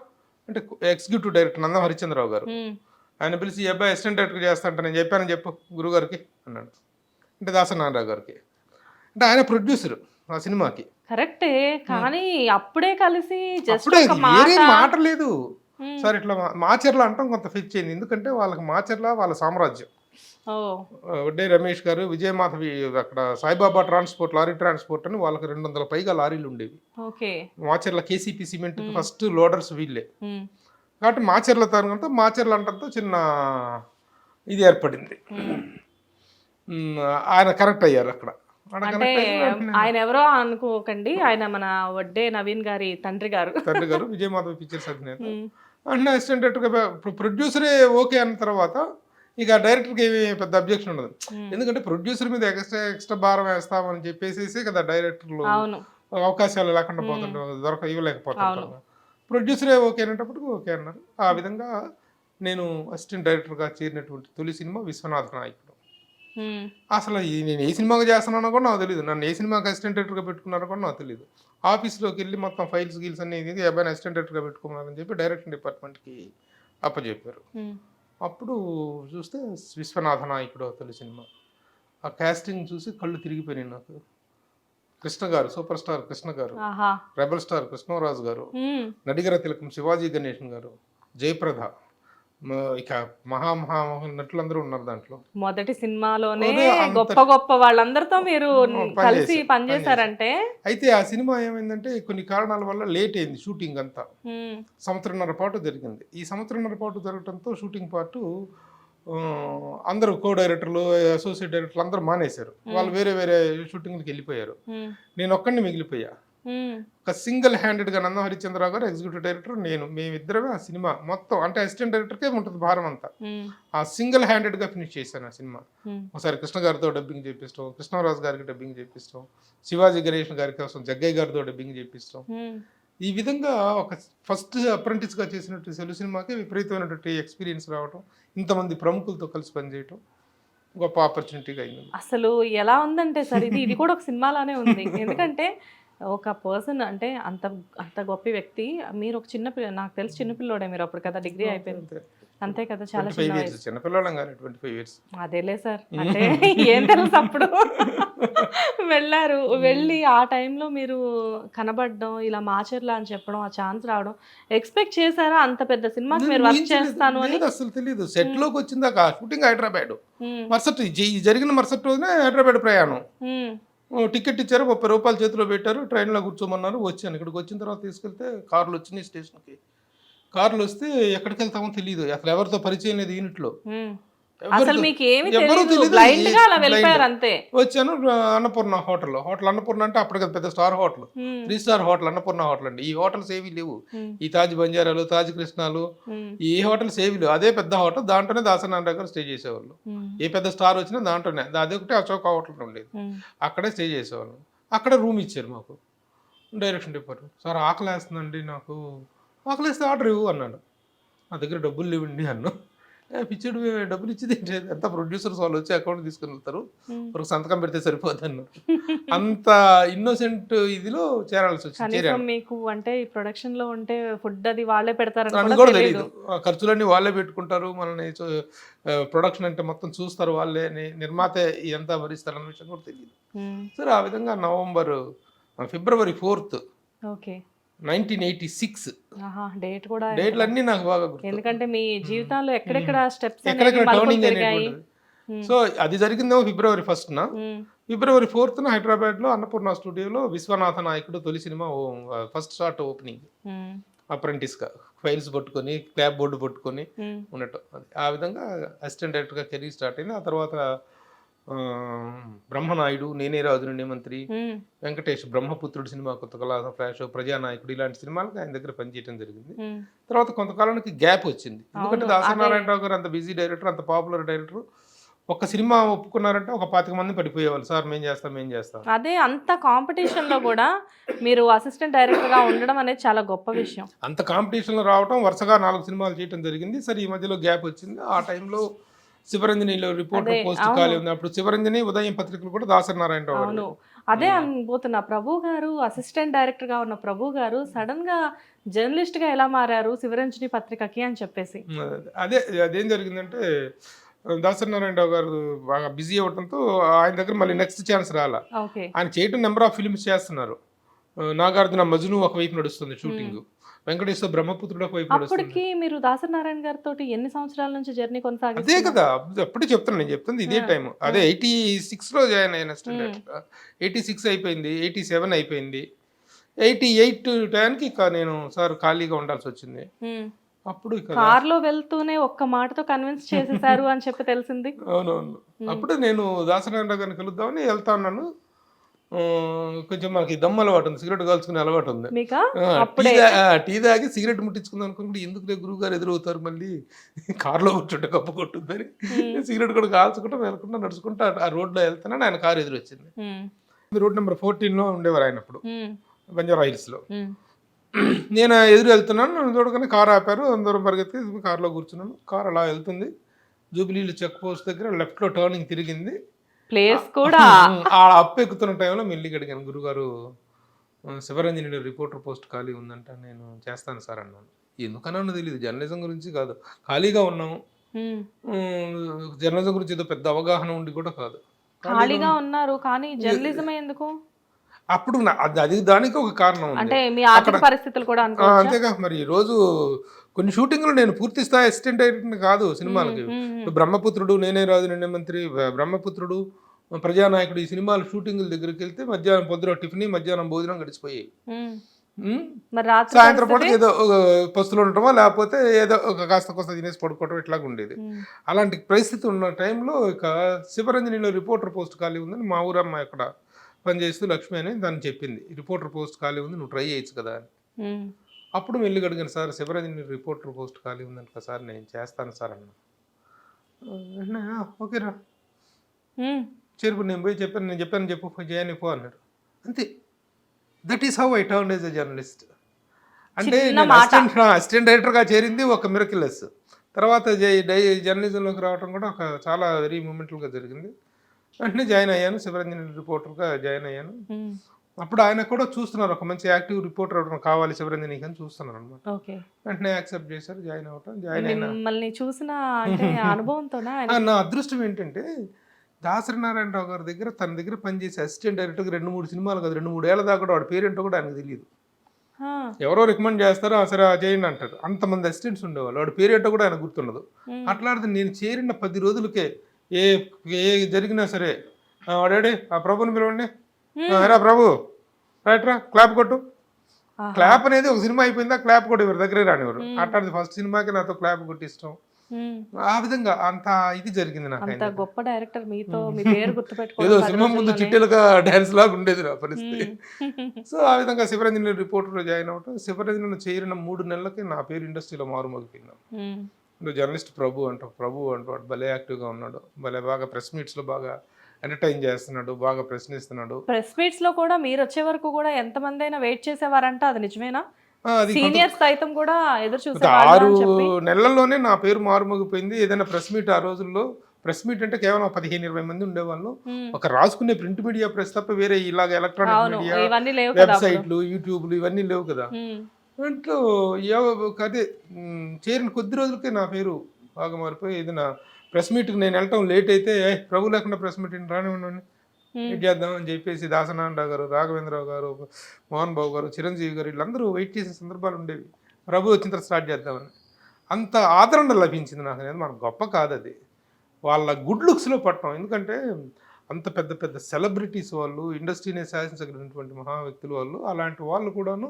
అంటే ఎగ్జిక్యూటివ్ డైరెక్టర్ నందం హరిచంద్రరావు గారు. ఆయన పిలిచి ఈ అబ్బాయి అసిస్టెంట్ డైరెక్టర్ చేస్తాంట, నేను చెప్పానని చెప్పు గురుగారికి అన్నాడు. అంటే దాసనారాయణ గారికి. అంటే ఆయన ప్రొడ్యూసర్ ఆ సినిమాకి. కరెక్టే, కానీ అప్పుడే కలిసి జస్ట్ అప్పుడే ఒక వేరే మాట. మాట లేదు సార్. ఇట్లా మాచర్ల అంటాం కొంత ఫిక్స్ అయింది, ఎందుకంటే వాళ్ళకి మాచర్ల వాళ్ళ సామ్రాజ్యం. ఓ వడ్డే రమేష్ గారు, విజయమాధవి అక్కడ సాయిబాబా ట్రాన్స్పోర్ట్, లారీ ట్రాన్స్పోర్ట్ అని వాళ్ళకి 200 పైగా లారీలు ఉండేవి. Okay. Macherla KCP cement first loaders వీళ్ళే. కాబట్టి మాచర్ల తరంతో మాచర్ల అంటంతో చిన్న ఇది ఏర్పడింది. ఆయన కరెక్ట్ అయ్యారు అక్కడ. అంటే ఆయన ఎవరో అనుకోకండి, ఆయన మన వడ్డే నవీన్ గారి తండ్రి గారు విజయమాధవి పిక్చర్స్ అధినేత. అంటే అసిస్టెంట్ డైరెక్టర్గా ప్రొడ్యూసరే ఓకే అన్న తర్వాత ఇక డైరెక్టర్కి ఏమి పెద్ద అబ్జెక్షన్ ఉండదు. ఎందుకంటే ప్రొడ్యూసర్ మీద ఎక్స్ట్రా భారం వేస్తామని చెప్పేసి కదా డైరెక్టర్లు అవకాశాలు లేకుండా పోతుంటారు, ఇవ్వలేకపోతుంటారు. ప్రొడ్యూసరే ఓకే అనేటప్పుడు ఓకే అన్నారు. ఆ విధంగా నేను అసిస్టెంట్ డైరెక్టర్గా చేరినటువంటి తొలి సినిమా విశ్వనాథ నాయకుడు. అసలు నేను ఏ సినిమాగా చేస్తున్నానో కూడా నాకు తెలియదు, నన్ను ఏ సినిమాకి అసిస్టెంట్ డైరెక్టర్గా పెట్టుకున్నారో కూడా నాకు తెలియదు. ఆఫీస్లోకి వెళ్ళి మొత్తం ఫైల్స్ గీల్స్ అన్ని ఇది అబ్బాయిని అసిస్టెంట్ డైరెక్టర్గా పెట్టుకున్నారని చెప్పి డైరెక్షన్ డిపార్ట్మెంట్కి అప్పచెప్పారు. అప్పుడు చూస్తే విశ్వనాథ నాయకుడు తొలి సినిమా. ఆ కాస్టింగ్ చూసి కళ్ళు తిరిగిపోయినాయి నాకు. కృష్ణ గారు, సూపర్ స్టార్ కృష్ణ గారు, రెబల్ స్టార్ కృష్ణరాజు గారు, నడిగర తిలకం శివాజీ గణేషన్ గారు, జయప్రద, ఇక మహా నటులందరూ ఉన్నారు దాంట్లో. మొదటి సినిమాలోనే గొప్ప గొప్ప వాళ్ళందరితో మీరు కలిసి పనిచేశారంటే. అయితే ఆ సినిమా ఏమైందంటే కొన్ని కారణాల వల్ల లేట్ అయింది షూటింగ్ అంతా. సంవత్సరంన్నర పాటు జరిగింది. ఈ సంవత్సరంన్నర పాటు జరగడంతో షూటింగ్ పాటు అందరూ కో డైరెక్టర్లు, అసోసియేట్ డైరెక్టర్లు అందరూ మానేశారు. వాళ్ళు వేరే వేరే షూటింగ్కి వెళ్ళిపోయారు. నేను ఒక్కడిని మిగిలిపోయా. ఒక సింగిల్ హ్యాండెడ్గా నందం హరిశ్చంద్రరావు గారు ఎగ్జిక్యూటివ్ డైరెక్టర్, నేను, మేమిద్దరమే ఆ సినిమా మొత్తం, అంటే అసిస్టెంట్ డైరెక్టర్కే ఉంటుంది భారం అంతా. ఆ సింగిల్ హ్యాండెడ్గా ఫినిష్ చేశాను ఆ సినిమా. ఒకసారి కృష్ణ గారితో డబ్బింగ్ చేపిస్తాం, కృష్ణరాజు గారికి డబ్బింగ్ చేపిస్తాం, శివాజీ గణేష్ గారి కోసం జగ్గయ్య గారితో డబ్బింగ్ చేపిస్తాం. ఈ విధంగా ఒక ఫస్ట్ అప్రెంటిస్గా చేసినట్టు తెలుగు సినిమాకి విపరీతమైనటువంటి ఎక్స్పీరియన్స్ రావటం, ఇంతమంది ప్రముఖులతో కలిసి పనిచేయటం గొప్ప ఆపర్చునిటీగా అయింది. అసలు ఎలా ఉందంటే సార్, ఇది కూడా ఒక సినిమాలానే ఉంది. ఎందుకంటే ఒక పర్సన్ అంటే అంత అంత గొప్ప వ్యక్తి, మీరు ఒక నాకు తెలిసి చిన్నపిల్లోడే మీరు అప్పుడు కదా, డిగ్రీ అయిపోయింది అంతే కదా, చాలా చిన్నపిల్లలం కానీ 25 years. అదేలే సార్, అంటే ఏం తెలుసు అప్పుడు వెళ్ళారు. వెళ్ళి ఆ టైంలో మీరు కనబడడం, ఇలా మాచర్లా అని చెప్పడం, ఆ ఛాన్స్ రావడం ఎక్స్పెక్ట్ చేశారా? అంత పెద్ద సినిమాకి మీరు వర్క్ చేస్తాను అని అసలు తెలియదు. సెట్ లోకి వచ్చిందాక షూటింగ్ హైదరాబాద్, మరుసటి జరిగిన మరుసటి రోజునే హైదరాబాద్ ప్రయాణం. టికెట్ ఇచ్చారు, 30 రూపాయలు చేతిలో పెట్టారు, ట్రైన్లో కూర్చోమన్నారు. వచ్చాను. ఇక్కడికి వచ్చిన తర్వాత తీసుకెళ్తే కార్లు వచ్చినాయి స్టేషన్కి. కార్లు వస్తే ఎక్కడికి వెళ్తామో తెలియదు, అసలు ఎవరితో పరిచయం లేదు యూనిట్లో. అసలు మీకు ఏమీ తెలియదు, బ్లైండ్ గా అలా వెళ్ళిపోయారు అంతే. వచ్చాను అన్నపూర్ణ హోటల్ అన్నపూర్ణ అంటే అప్పటికి పెద్ద star hotel, 3 star hotel Annapurna hotel అండి. ఈ హోటల్స్ ఏవి లేవు, ఈ తాజ్ బంజారాలు, తాజ్ కృష్ణాలు, ఈ హోటల్స్ ఏవి లేవు. అదే పెద్ద హోటల్, దాంట్లోనే దాసనారాయణ గారు స్టే చేసేవాళ్ళు. ఏ పెద్ద స్టార్ వచ్చినా దాంట్లోనే, అదొకటి అశోక హోటల్ ఉండేది, అక్కడే స్టే చేసేవాళ్ళు. అక్కడ రూమ్ ఇచ్చారు మాకు డైరెక్షన్ డిపార్ట్మెంట్. సార్ ఆకలి వేస్తుందండి, నాకు ఆకలి వేస్తే ఆర్డర్ ఇవ్వు అన్నాడు. నా దగ్గర డబ్బులు లేవండి అన్నా. పిచ్చుడు డబ్బులు ఇచ్చేది ఎంత, ప్రొడ్యూసర్స్ వాళ్ళు వచ్చి అకౌంట్ తీసుకుని వెళ్తారు, ఒక సంతకం పెడితే సరిపోదు అన్నారు. అంత ఇన్నోసెంట్ ఇదిలో చేరాల్సి వచ్చింది. మీకు అంటే ఈ ప్రొడక్షన్ లో ఉంటే ఫుడ్ అది వాళ్ళే పెడతారు అని కూడా తెలియదు. ఖర్చులన్నీ వాళ్ళే పెట్టుకుంటారు, మనల్ని ప్రొడక్షన్ అంటే మొత్తం చూస్తారు వాళ్ళే, నిర్మాత ఇదంతా భరిస్తారు అన్న విషయం కూడా తెలియదు. సరే ఆ విధంగా ఫిబ్రవరి 4th 1986 డేట్ కూడా, డేట్లన్నీ నాకు బాగా గుర్తు, ఎందుకంటే మీ జీవితంలో ఎక్కడెక్కడ స్టెప్స్ టర్నింగ్ అనేటువంటిది. సో అది జరిగిందేమో ఫిబ్రవరి 1st. ఫిబ్రవరి 4th హైదరాబాద్ లో అన్నపూర్ణ స్టూడియోలో విశ్వనాథ నాయకుడు తొలి cinema first shot opening. Apprentice గా ఫైల్స్ పట్టుకొని, క్లాప్ బోర్డు పట్టుకొని ఉన్నట్టు. ఆ విధంగా అసిస్టెంట్ డైరెక్టర్ గా కెరీర్ స్టార్ట్ అయింది. ఆ తర్వాత బ్రహ్మనాయుడు, నేనే రాజునుండే మంత్రి, వెంకటేష్ బ్రహ్మపుత్రుడు సినిమా, కొత్త కళ, ఫ్లాష్, ప్రజానాయకుడు, ఇలాంటి సినిమాలకు ఆయన దగ్గర పనిచేయడం జరిగింది. తర్వాత కొంతకాలానికి గ్యాప్ వచ్చింది, ఎందుకంటే దాసనారాయణరావు గారు అంత బిజీ డైరెక్టర్, అంత పాపులర్ డైరెక్టర్. ఒక సినిమా ఒప్పుకున్నారంటే ఒక 25 మంది పడిపోయేవాళ్ళు, సార్ మేము చేస్తాం. అదే అంత కాంపిటీషన్ లో కూడా మీరు అసిస్టెంట్ డైరెక్టర్ గా ఉండడం అనేది చాలా గొప్ప విషయం. అంత కాంపిటీషన్ లో రావడం, వరుసగా 4 సినిమాలు చేయడం జరిగింది. సరే ఈ మధ్యలో గ్యాప్ వచ్చింది. ఆ టైంలో శివరంజనిలో రిపోర్టర్ పోస్ట్ ఖాళీ ఉంది. అప్పుడు శివరంజని, ఉదయం పత్రికలు కూడా దాసనారాయణరావు. అదే అనుకోతున్నా, ప్రభు గారు అసిస్టెంట్ డైరెక్టర్ గా ఉన్న ప్రభు గారు సడన్ గా జర్నలిస్ట్ గా ఎలా మారారు శివరంజని పత్రికకి అని చెప్పేసి. అదే అదేం జరిగిందంటే దాసరి నారాయణరావు గారు బాగా బిజీ అవ్వడంతో ఆయన దగ్గర మళ్ళీ నెక్స్ట్ ఛాన్స్ రాలా. ఓకే. ఆయన చేయటం నెంబర్ ఆఫ్ ఫిల్మ్స్ చేస్తున్నారు. నాగార్జున మజ్ను ఒకవైపు నడుస్తుంది షూటింగ్, వెంకటేశ్వర బ్రహ్మపుత్రుడు ఒకవైపు నడుస్తుంది. అప్పటికి మీరు దాసరి నారాయణ గారితో ఎన్ని సంవత్సరాల నుంచి జర్నీ అదే కొనసాగిస్తారు? కదా అప్పుడే చెప్తాను, నేను చెప్తుంది ఇదే టైం. అదే 86లో జాయిన్ అయిన స్టూడెంట్. 86 అయిపోయింది, 87 అయిపోయింది, 88 టైంకి ఇక నేను సార్ ఖాళీగా ఉండాల్సి వచ్చింది. అప్పుడు కార్ లో వెళ్తూనే ఒక్క మాటతో కన్విన్స్ చేసేసారు అని చెప్పి తెలిసింది. అవునవును. అప్పుడు నేను దాసనారాయణ గారిని కలుద్దామని వెళ్తా ఉన్నాను. కొంచెం మనకి దమ్ము అలవాటు ఉంది, సిగరెట్ కాల్చుకునే అలవాటు ఉంది. మీకా? టీ తాగి సిగరెట్ ముట్టించుకుందాం అనుకుంటే ఎందుకు గురువు గారు ఎదురవుతారు, మళ్ళీ కార్లో కూర్చుంటే కప్పు కొట్టుందని సిగరెట్ కూడా కాల్చుకుంటా వెళ్ళకుండా నడుచుకుంటా ఆ రోడ్లో వెళ్తానని ఆయన కారు ఎదురు వచ్చింది. రోడ్ నెంబర్ 14లో ఉండేవారు ఆయన అప్పుడు, బంజారా హిల్స్లో. నేను ఎదురు వెళ్తున్నాను, నన్ను చూడగానే కారు ఆపారు. అందరం పరిగెత్తి కారులో కూర్చున్నాను. కారు అలా వెళ్తుంది, జూబిలీలు చెక్ పోస్ట్ దగ్గర లెఫ్ట్లో టర్నింగ్ తిరిగింది. ప్లేస్ కూడా ఆ అప్పు ఎక్కుతున్న టైంలో మెల్లిగా అడిగాను, గురుగారు శివరంజని రిపోర్టర్ పోస్ట్ ఖాళీ ఉందంట, నేను చేస్తాను సార్ అన్నాను. ఎందుకన్నా తెలియదు, జర్నలిజం గురించి కాదు, ఖాళీగా ఉన్నాము, జర్నలిజం గురించి ఏదో పెద్ద అవగాహన ఉండి కూడా కాదు, ఖాళీగా ఉన్నారు. కానీ జర్నలిజం ఎందుకు? అప్పుడు అది దానికి ఒక కారణం ఉంది, అంటే మీ ఆర్థిక పరిస్థితులు కూడా అనుకోవచ్చా? అంతేగా మరి. ఈ రోజు కొన్ని షూటింగ్లు నేను పూర్తి స్థాయి అసిస్టెంట్ డైరెక్టర్ కాదు సినిమాలకి. బ్రహ్మపుత్రుడు, నేనే రాజు నేనే మంత్రి, బ్రహ్మపుత్రుడు, ప్రజానాయకుడు, ఈ సినిమాల షూటింగ్ల దగ్గరికి వెళ్తే మధ్యాహ్నం పొద్దున టిఫిన్, మధ్యాహ్నం భోజనం గడిచిపోయాయి. సాయంత్రం పూట ఏదో పస్తులు ఉండటమో లేకపోతే ఏదో ఒక కాస్త కోస్త తినేసి పడుకోవటం ఇట్లాగా ఉండేది. అలాంటి పరిస్థితి ఉన్న టైంలో ఇక శివరంజనిలో రిపోర్టర్ పోస్ట్ ఖాళీ ఉందని మా ఊరమ్మ అక్కడ పనిచేస్తూ లక్ష్మి అని దాన్ని చెప్పింది, రిపోర్టర్ పోస్ట్ ఖాళీ ఉంది, నువ్వు ట్రై చేయొచ్చు కదా అని. అప్పుడు వెళ్ళి అడిగాను, సార్ శివరంజని రిపోర్టర్ పోస్ట్ ఖాళీ ఉందంట కదా సార్, నేను చేస్తాను సార్ అన్నా. ఓకేరా చేరుకు, నేను పోయి చెప్పాను, నేను చెప్పాను చెప్పు చేయని పో అన్నాడు. అంతే. That is how I turn as a journalist. అంటే నేను అసిస్టెంట్ డైరెక్టర్గా చేరింది ఒక మిరకిలెస్. తర్వాత జర్నలిజంలోకి రావడం కూడా ఒక చాలా వెరీ మూమెంటల్గా జరిగింది. వెంటనే జాయిన్ అయ్యాను, శివరంజని రిపోర్టర్గా జాయిన్ అయ్యాను. అప్పుడు ఆయన కూడా చూస్తున్నారు, ఒక మంచి యాక్టివ్ రిపోర్టర్ అవడం కావాలి శివరంజనికి అని చూస్తున్నారు అనమాట. వెంటనే యాక్సెప్ట్ చేశారు, జాయిన్ అవ్వటం. జాయిన్ అయినా చూసిన అనుభవంతో నా అదృష్టం ఏంటంటే దాసరి నారాయణరావు గారి దగ్గర, తన దగ్గర పనిచేసే అసిస్టెంట్ డైరెక్టర్గా 2-3 సినిమాలు కాదు, 2-3 ఏళ్ళ దాకా కూడా వాడి పేరేంటో కూడా ఆయనకు తెలియదు. ఎవరో రికమెండ్ చేస్తారో సరే చేయండి అంటారు. అంతమంది అసిస్టెంట్స్ ఉండేవాళ్ళు, వాడి పేరేంటో కూడా ఆయన గుర్తుండదు. అట్లాంటిది నేను చేరిన 10 రోజులకే ఏ జరిగినా సరే వాడే ఆ ప్రభుని పిలవండి, రా ప్రభు రైట్ రా క్లాప్ కొట్టు. క్లాప్ అనేది ఒక సినిమా అయిపోయిందా క్లాప్ కొట్టి ఎవరి దగ్గరే రానివారు. అట్లాంటిది ఫస్ట్ సినిమాకి నాతో క్లాప్ కొట్టిస్తాం. ఆ విధంగా అంత ఇది జరిగింది నాకు. గొప్ప డైరెక్టర్ మీతో మీ పేరు గుర్తుపెట్టుకో, ఏదో సినిమా ముందు చిట్టెలుగా డాన్స్ లాగా ఉండేది నా పరిస్థితి. సో ఆ విధంగా శివరంజని రిపోర్టర్లో జాయిన్ అవ్వటం. శివరంజనిలో చేరిన 3 నెలలకి నా పేరు ఇండస్ట్రీలో మారుమోగిపోయింది. జర్నలిస్ట్ ప్రభు అంటాడు, భలే యాక్టివ్గా ఉన్నాడు, భలే బాగా ప్రెస్ మీట్స్లో బాగా ఎంటర్టైన్ చేస్తున్నాడు, బాగా ప్రశ్నిస్తున్నాడు. ప్రెస్ మీట్స్ లో కూడా మీరు వచ్చే వరకు కూడా ఎంతమంది అయినా వెయిట్ చేసేవారంట, అది నిజమేనా? సీనియర్స్ సైతం కూడా ఎదురు చూసేవారు. 6 నెలల్లోనే నా పేరు మారుమోగిపోయింది. ఏదైనా ప్రెస్ మీట్, ఆ రోజుల్లో ప్రెస్ మీట్ అంటే కేవలం 15-20 మంది ఉండేవాళ్ళు. ఒక రాసుకునే ప్రింట్ మీడియా ప్రెస్ తప్ప వేరే ఇలాగ ఎలక్ట్రానిక్ మీడియా, వెబ్సైట్లు, యూట్యూబ్లు ఇవన్నీ లేవు కదా. దాంట్లో అదే చేరిన కొద్ది రోజులకే నా పేరు బాగా మారిపోయి, ఏదైనా ప్రెస్ మీట్కి నేను వెళ్ళటం లేట్ అయితే ప్రభు లేకుండా ప్రెస్ మీట్ రానివ్వండి వెయిట్ చేద్దాం అని చెప్పేసి దాసనారాయణరావు గారు, రాఘవేంద్రరావు గారు, మోహన్ బాబు గారు, చిరంజీవి గారు వీళ్ళందరూ వెయిట్ చేసే సందర్భాలు ఉండేవి. ప్రభు వచ్చిన తర్వాత స్టార్ట్ చేద్దామని. అంత ఆదరణ లభించింది నాకు అనేది. మనకు గొప్ప కాదు అది, వాళ్ళ గుడ్ లుక్స్లో పట్టడం. ఎందుకంటే అంత పెద్ద పెద్ద సెలబ్రిటీస్ వాళ్ళు, ఇండస్ట్రీని శాసించగలిగినటువంటి మహా వ్యక్తులు వాళ్ళు, అలాంటి వాళ్ళు కూడాను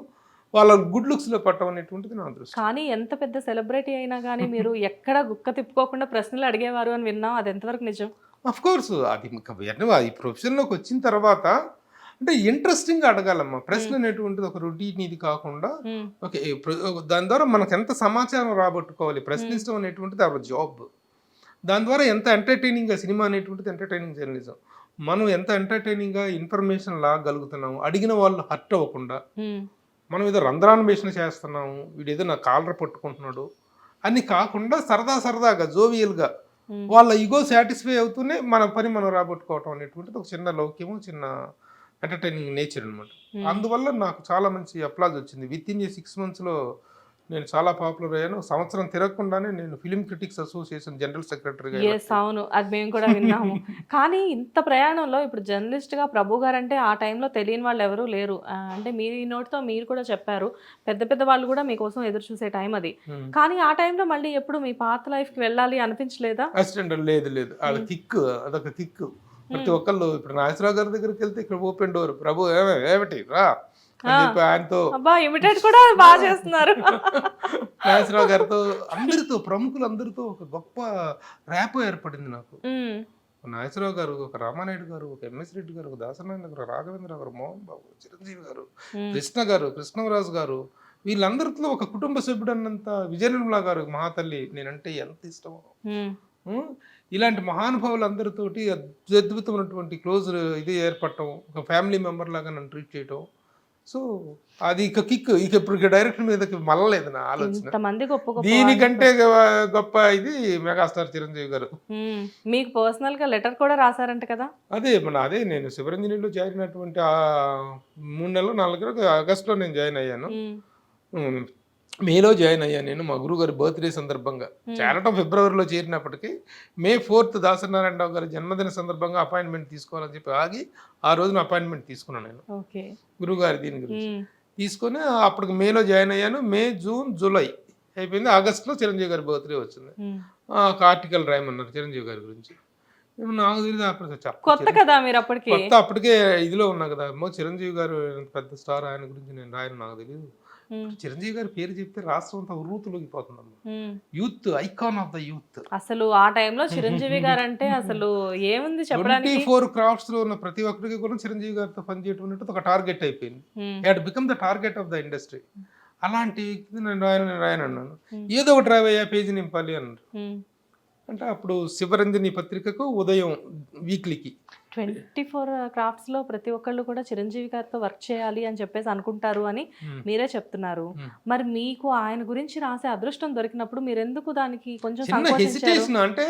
వాళ్ళ గుడ్ లుక్స్లో పట్టడం అనేటువంటిది నా దృష్టి. కానీ ఎంత పెద్ద సెలబ్రిటీ అయినా కానీ మీరు ఎక్కడ గుక్క తిప్పుకోకుండా ప్రశ్నలు అడిగేవారు అని విన్నాం, అది ఎంతవరకు నిజం? అఫ్ కోర్స్ అది ఈ ప్రొఫెషన్లోకి వచ్చిన తర్వాత అంటే ఇంట్రెస్టింగ్గా అడగాలమ్మా. ప్రశ్న అనేటువంటిది ఒక రొటీన్ ఇది కాకుండా ఓకే, దాని ద్వారా మనకు ఎంత సమాచారం రాబట్టుకోవాలి, ప్రశ్నించడం అనేటువంటిది ఆ జాబ్. దాని ద్వారా ఎంత ఎంటర్టైనింగ్గా సినిమా అనేటువంటిది ఎంటర్టైనింగ్ జర్నలిజం. మనం ఎంత ఎంటర్టైనింగ్గా ఇన్ఫర్మేషన్ లాగలుగుతున్నాము, అడిగిన వాళ్ళు హర్ట్ అవ్వకుండా. మనం ఏదో రంధ్రాన్వేషణ చేస్తున్నాము, వీడు ఏదో నా కాలర్ పట్టుకుంటున్నాడు అని కాకుండా సరదాగా జోవియల్గా వాళ్ళ ఈగో సాటిస్ఫై అవుతూనే మన పని మనం రాబట్టుకోవటం అనేటువంటిది ఒక చిన్న లౌక్యము, చిన్న ఎంటర్టైనింగ్ నేచర్ అనమాట. అందువల్ల నాకు చాలా మంచి అప్లాజ్ వచ్చింది. విత్ ఇన్ 6 monthsలో నేను చాలా పాపులర్ అయ్యాను. సంవత్సరం తిరగకుండానే నేను ఫిలిం క్రిటిక్స్ అసోసియేషన్ జనరల్ సెక్రటరీగా. అవును, అది మేము కూడా విన్నాము. కానీ ఇంత ప్రయాణంలో ఇప్పుడు జర్నలిస్ట్గా ప్రభు గారు అంటే ఆ టైంలో తెలియని వాళ్ళు ఎవరూ లేరు. అంటే మీ నోటితో మీరు కూడా చెప్పారు, పెద్ద పెద్ద వాళ్ళు కూడా మీకోసం ఎదురు చూసే టైం అది. కానీ ఆ టైంలో మళ్ళీ ఎప్పుడు మీ పాత లైఫ్కి వెళ్ళాలి అనిపించలేదా? అసిస్టెంట్ లేదు, అది కిక్, అదొక కిక్. ప్రతి ఒక్కళ్ళు ఇప్పుడు నాగేశ్వరరావు గారి దగ్గరికి వెళ్తే ఇక్కడ ఓపెన్ డోర్, ప్రభు ఏమిటి రా అని చెప్పి ఆయనతో ఇమిటేట్ కూడా బాగా చేస్తున్నారు. నాగేశ్వరరావు గారితో అందరితో ప్రముఖులందరితో ఒక గొప్ప ర్యాపో ఏర్పడింది నాకు. నాగేశ్వరరావు గారు, ఒక రామానాయుడు గారు, ఒక ఎంఎస్ రెడ్డి గారు, ఒక దాసనారాయణ గారు, రాఘవేంద్ర గారు, మోహన్ బాబు, చిరంజీవి గారు, కృష్ణ గారు, కృష్ణరాజు గారు, వీళ్ళందరితో ఒక కుటుంబ సభ్యుడు అన్నంత విజయ నిర్మలా గారు మహాతల్లి నేనంటే ఎంత ఇష్టమో. ఇలాంటి మహానుభావులందరితోటి అద్భుతమైనటువంటి క్లోజ్ ఇది ఏర్పడటం, ఒక ఫ్యామిలీ మెంబర్ లాగా నన్ను ట్రీట్ చేయటం. సో అది ఇక కిక్, ఇక ఇప్పుడు డైరెక్టర్ మీదకి మళ్ళలేదు నా ఆలోచన. దీనికంటే గొప్ప ఇది మెగాస్టార్ చిరంజీవి గారు. మీకు పర్సనల్ గా లెటర్ కూడా రాశారంట కదా? అదే నేను శివరంజనిలో జాయిన్ అయినటువంటి 3 నెలలు 4 నెలలు ఆగస్టులో నేను జాయిన్ అయ్యాను. మేలో జాయిన్ అయ్యాను నేను, మా గురువు గారి బర్త్డే సందర్భంగా. చేరటం ఫిబ్రవరిలో చేరినప్పటికీ May 4th దాసనారాయణరావు గారి జన్మదిన సందర్భంగా అపాయింట్మెంట్ తీసుకోవాలని చెప్పి ఆగి ఆ రోజున అపాయింట్మెంట్ తీసుకున్నాను నేను గురువు గారి దీని గురించి తీసుకొని. అప్పటికి మేలో జాయిన్ అయ్యాను. May, June, July అయిపోయింది. ఆగస్టులో చిరంజీవి గారి బర్త్డే వచ్చింది. ఒక ఆర్టికల్ రాయమన్నారు చిరంజీవి గారి గురించి. నాకు తెలియదు, కొత్త కదా మీరు అప్పటికి, అప్పటికే ఇదిలో ఉన్నా కదా, చిరంజీవి గారు పెద్ద స్టార్, ఆయన గురించి నేను రాయను, నాకు తెలియదు. చిరంజీవి గారి పేరు చెప్తే రాష్ట్రం అంతా ఉర్రూతులోకిపోతుందమ్మా. Youth icon of the youth. అసలు ఆ టైంలో చిరంజీవి గారు అంటే అసలు ఏముంది చెప్పడానికి. 24 క్రాఫ్ట్స్ లో ఉన్న ప్రతి ఒక్కరికి కూడా చిరంజీవి గారితో పనిచేయడం అనేది ఒక టార్గెట్ అయిపోయింది. Had become the target of the industry. అలాంటి నేను రాయను అన్నాను. ఏదో ఒకటి రావయ్యా, పేజీ నింపాలి అన్నారు. అంటే అప్పుడు శివరంజని పత్రికకు ఉదయం వీక్లీకి 24 క్రాఫ్ట్స్ లో ప్రతి ఒక్కళ్ళు కూడా చిరంజీవి గారితో వర్క్ చేయాలి అని చెప్పేసి అనుకుంటారు అని మీరే చెప్తున్నారు. మరి మీకు ఆయన గురించి రాసే అదృష్టం దొరికినప్పుడు మీరు ఎందుకు దానికి కొంచెం హెసిటేషన్? అంటే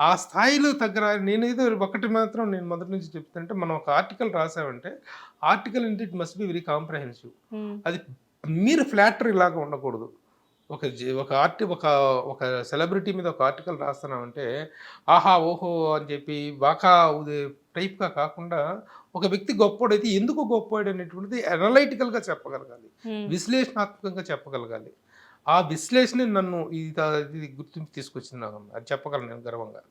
ఆ స్థాయిలో తగ్గ నేను ఏదో ఒకటి మాత్రం నేను మొదటి నుంచి చెప్తుంటే, మనం ఒక ఆర్టికల్ రాసామంటే ఆర్టికల్ అంటే it must be very comprehensive. అది మీరు ఫ్లాటరీ లాగా ఉండకూడదు. ఒక సెలబ్రిటీ మీద ఒక ఆర్టికల్ రాస్తున్నామంటే ఆహా ఓహో అని చెప్పి బాగా టైప్గా కాకుండా, ఒక వ్యక్తి గొప్పోడైతే ఎందుకు గొప్పోడు అనేటువంటిది అనలైటికల్గా చెప్పగలగాలి, విశ్లేషణాత్మకంగా చెప్పగలగాలి. ఆ విశ్లేషణ నన్ను ఇది గుర్తింపు తీసుకొచ్చింది నాకు, అది చెప్పగలను నేను గర్వంగా.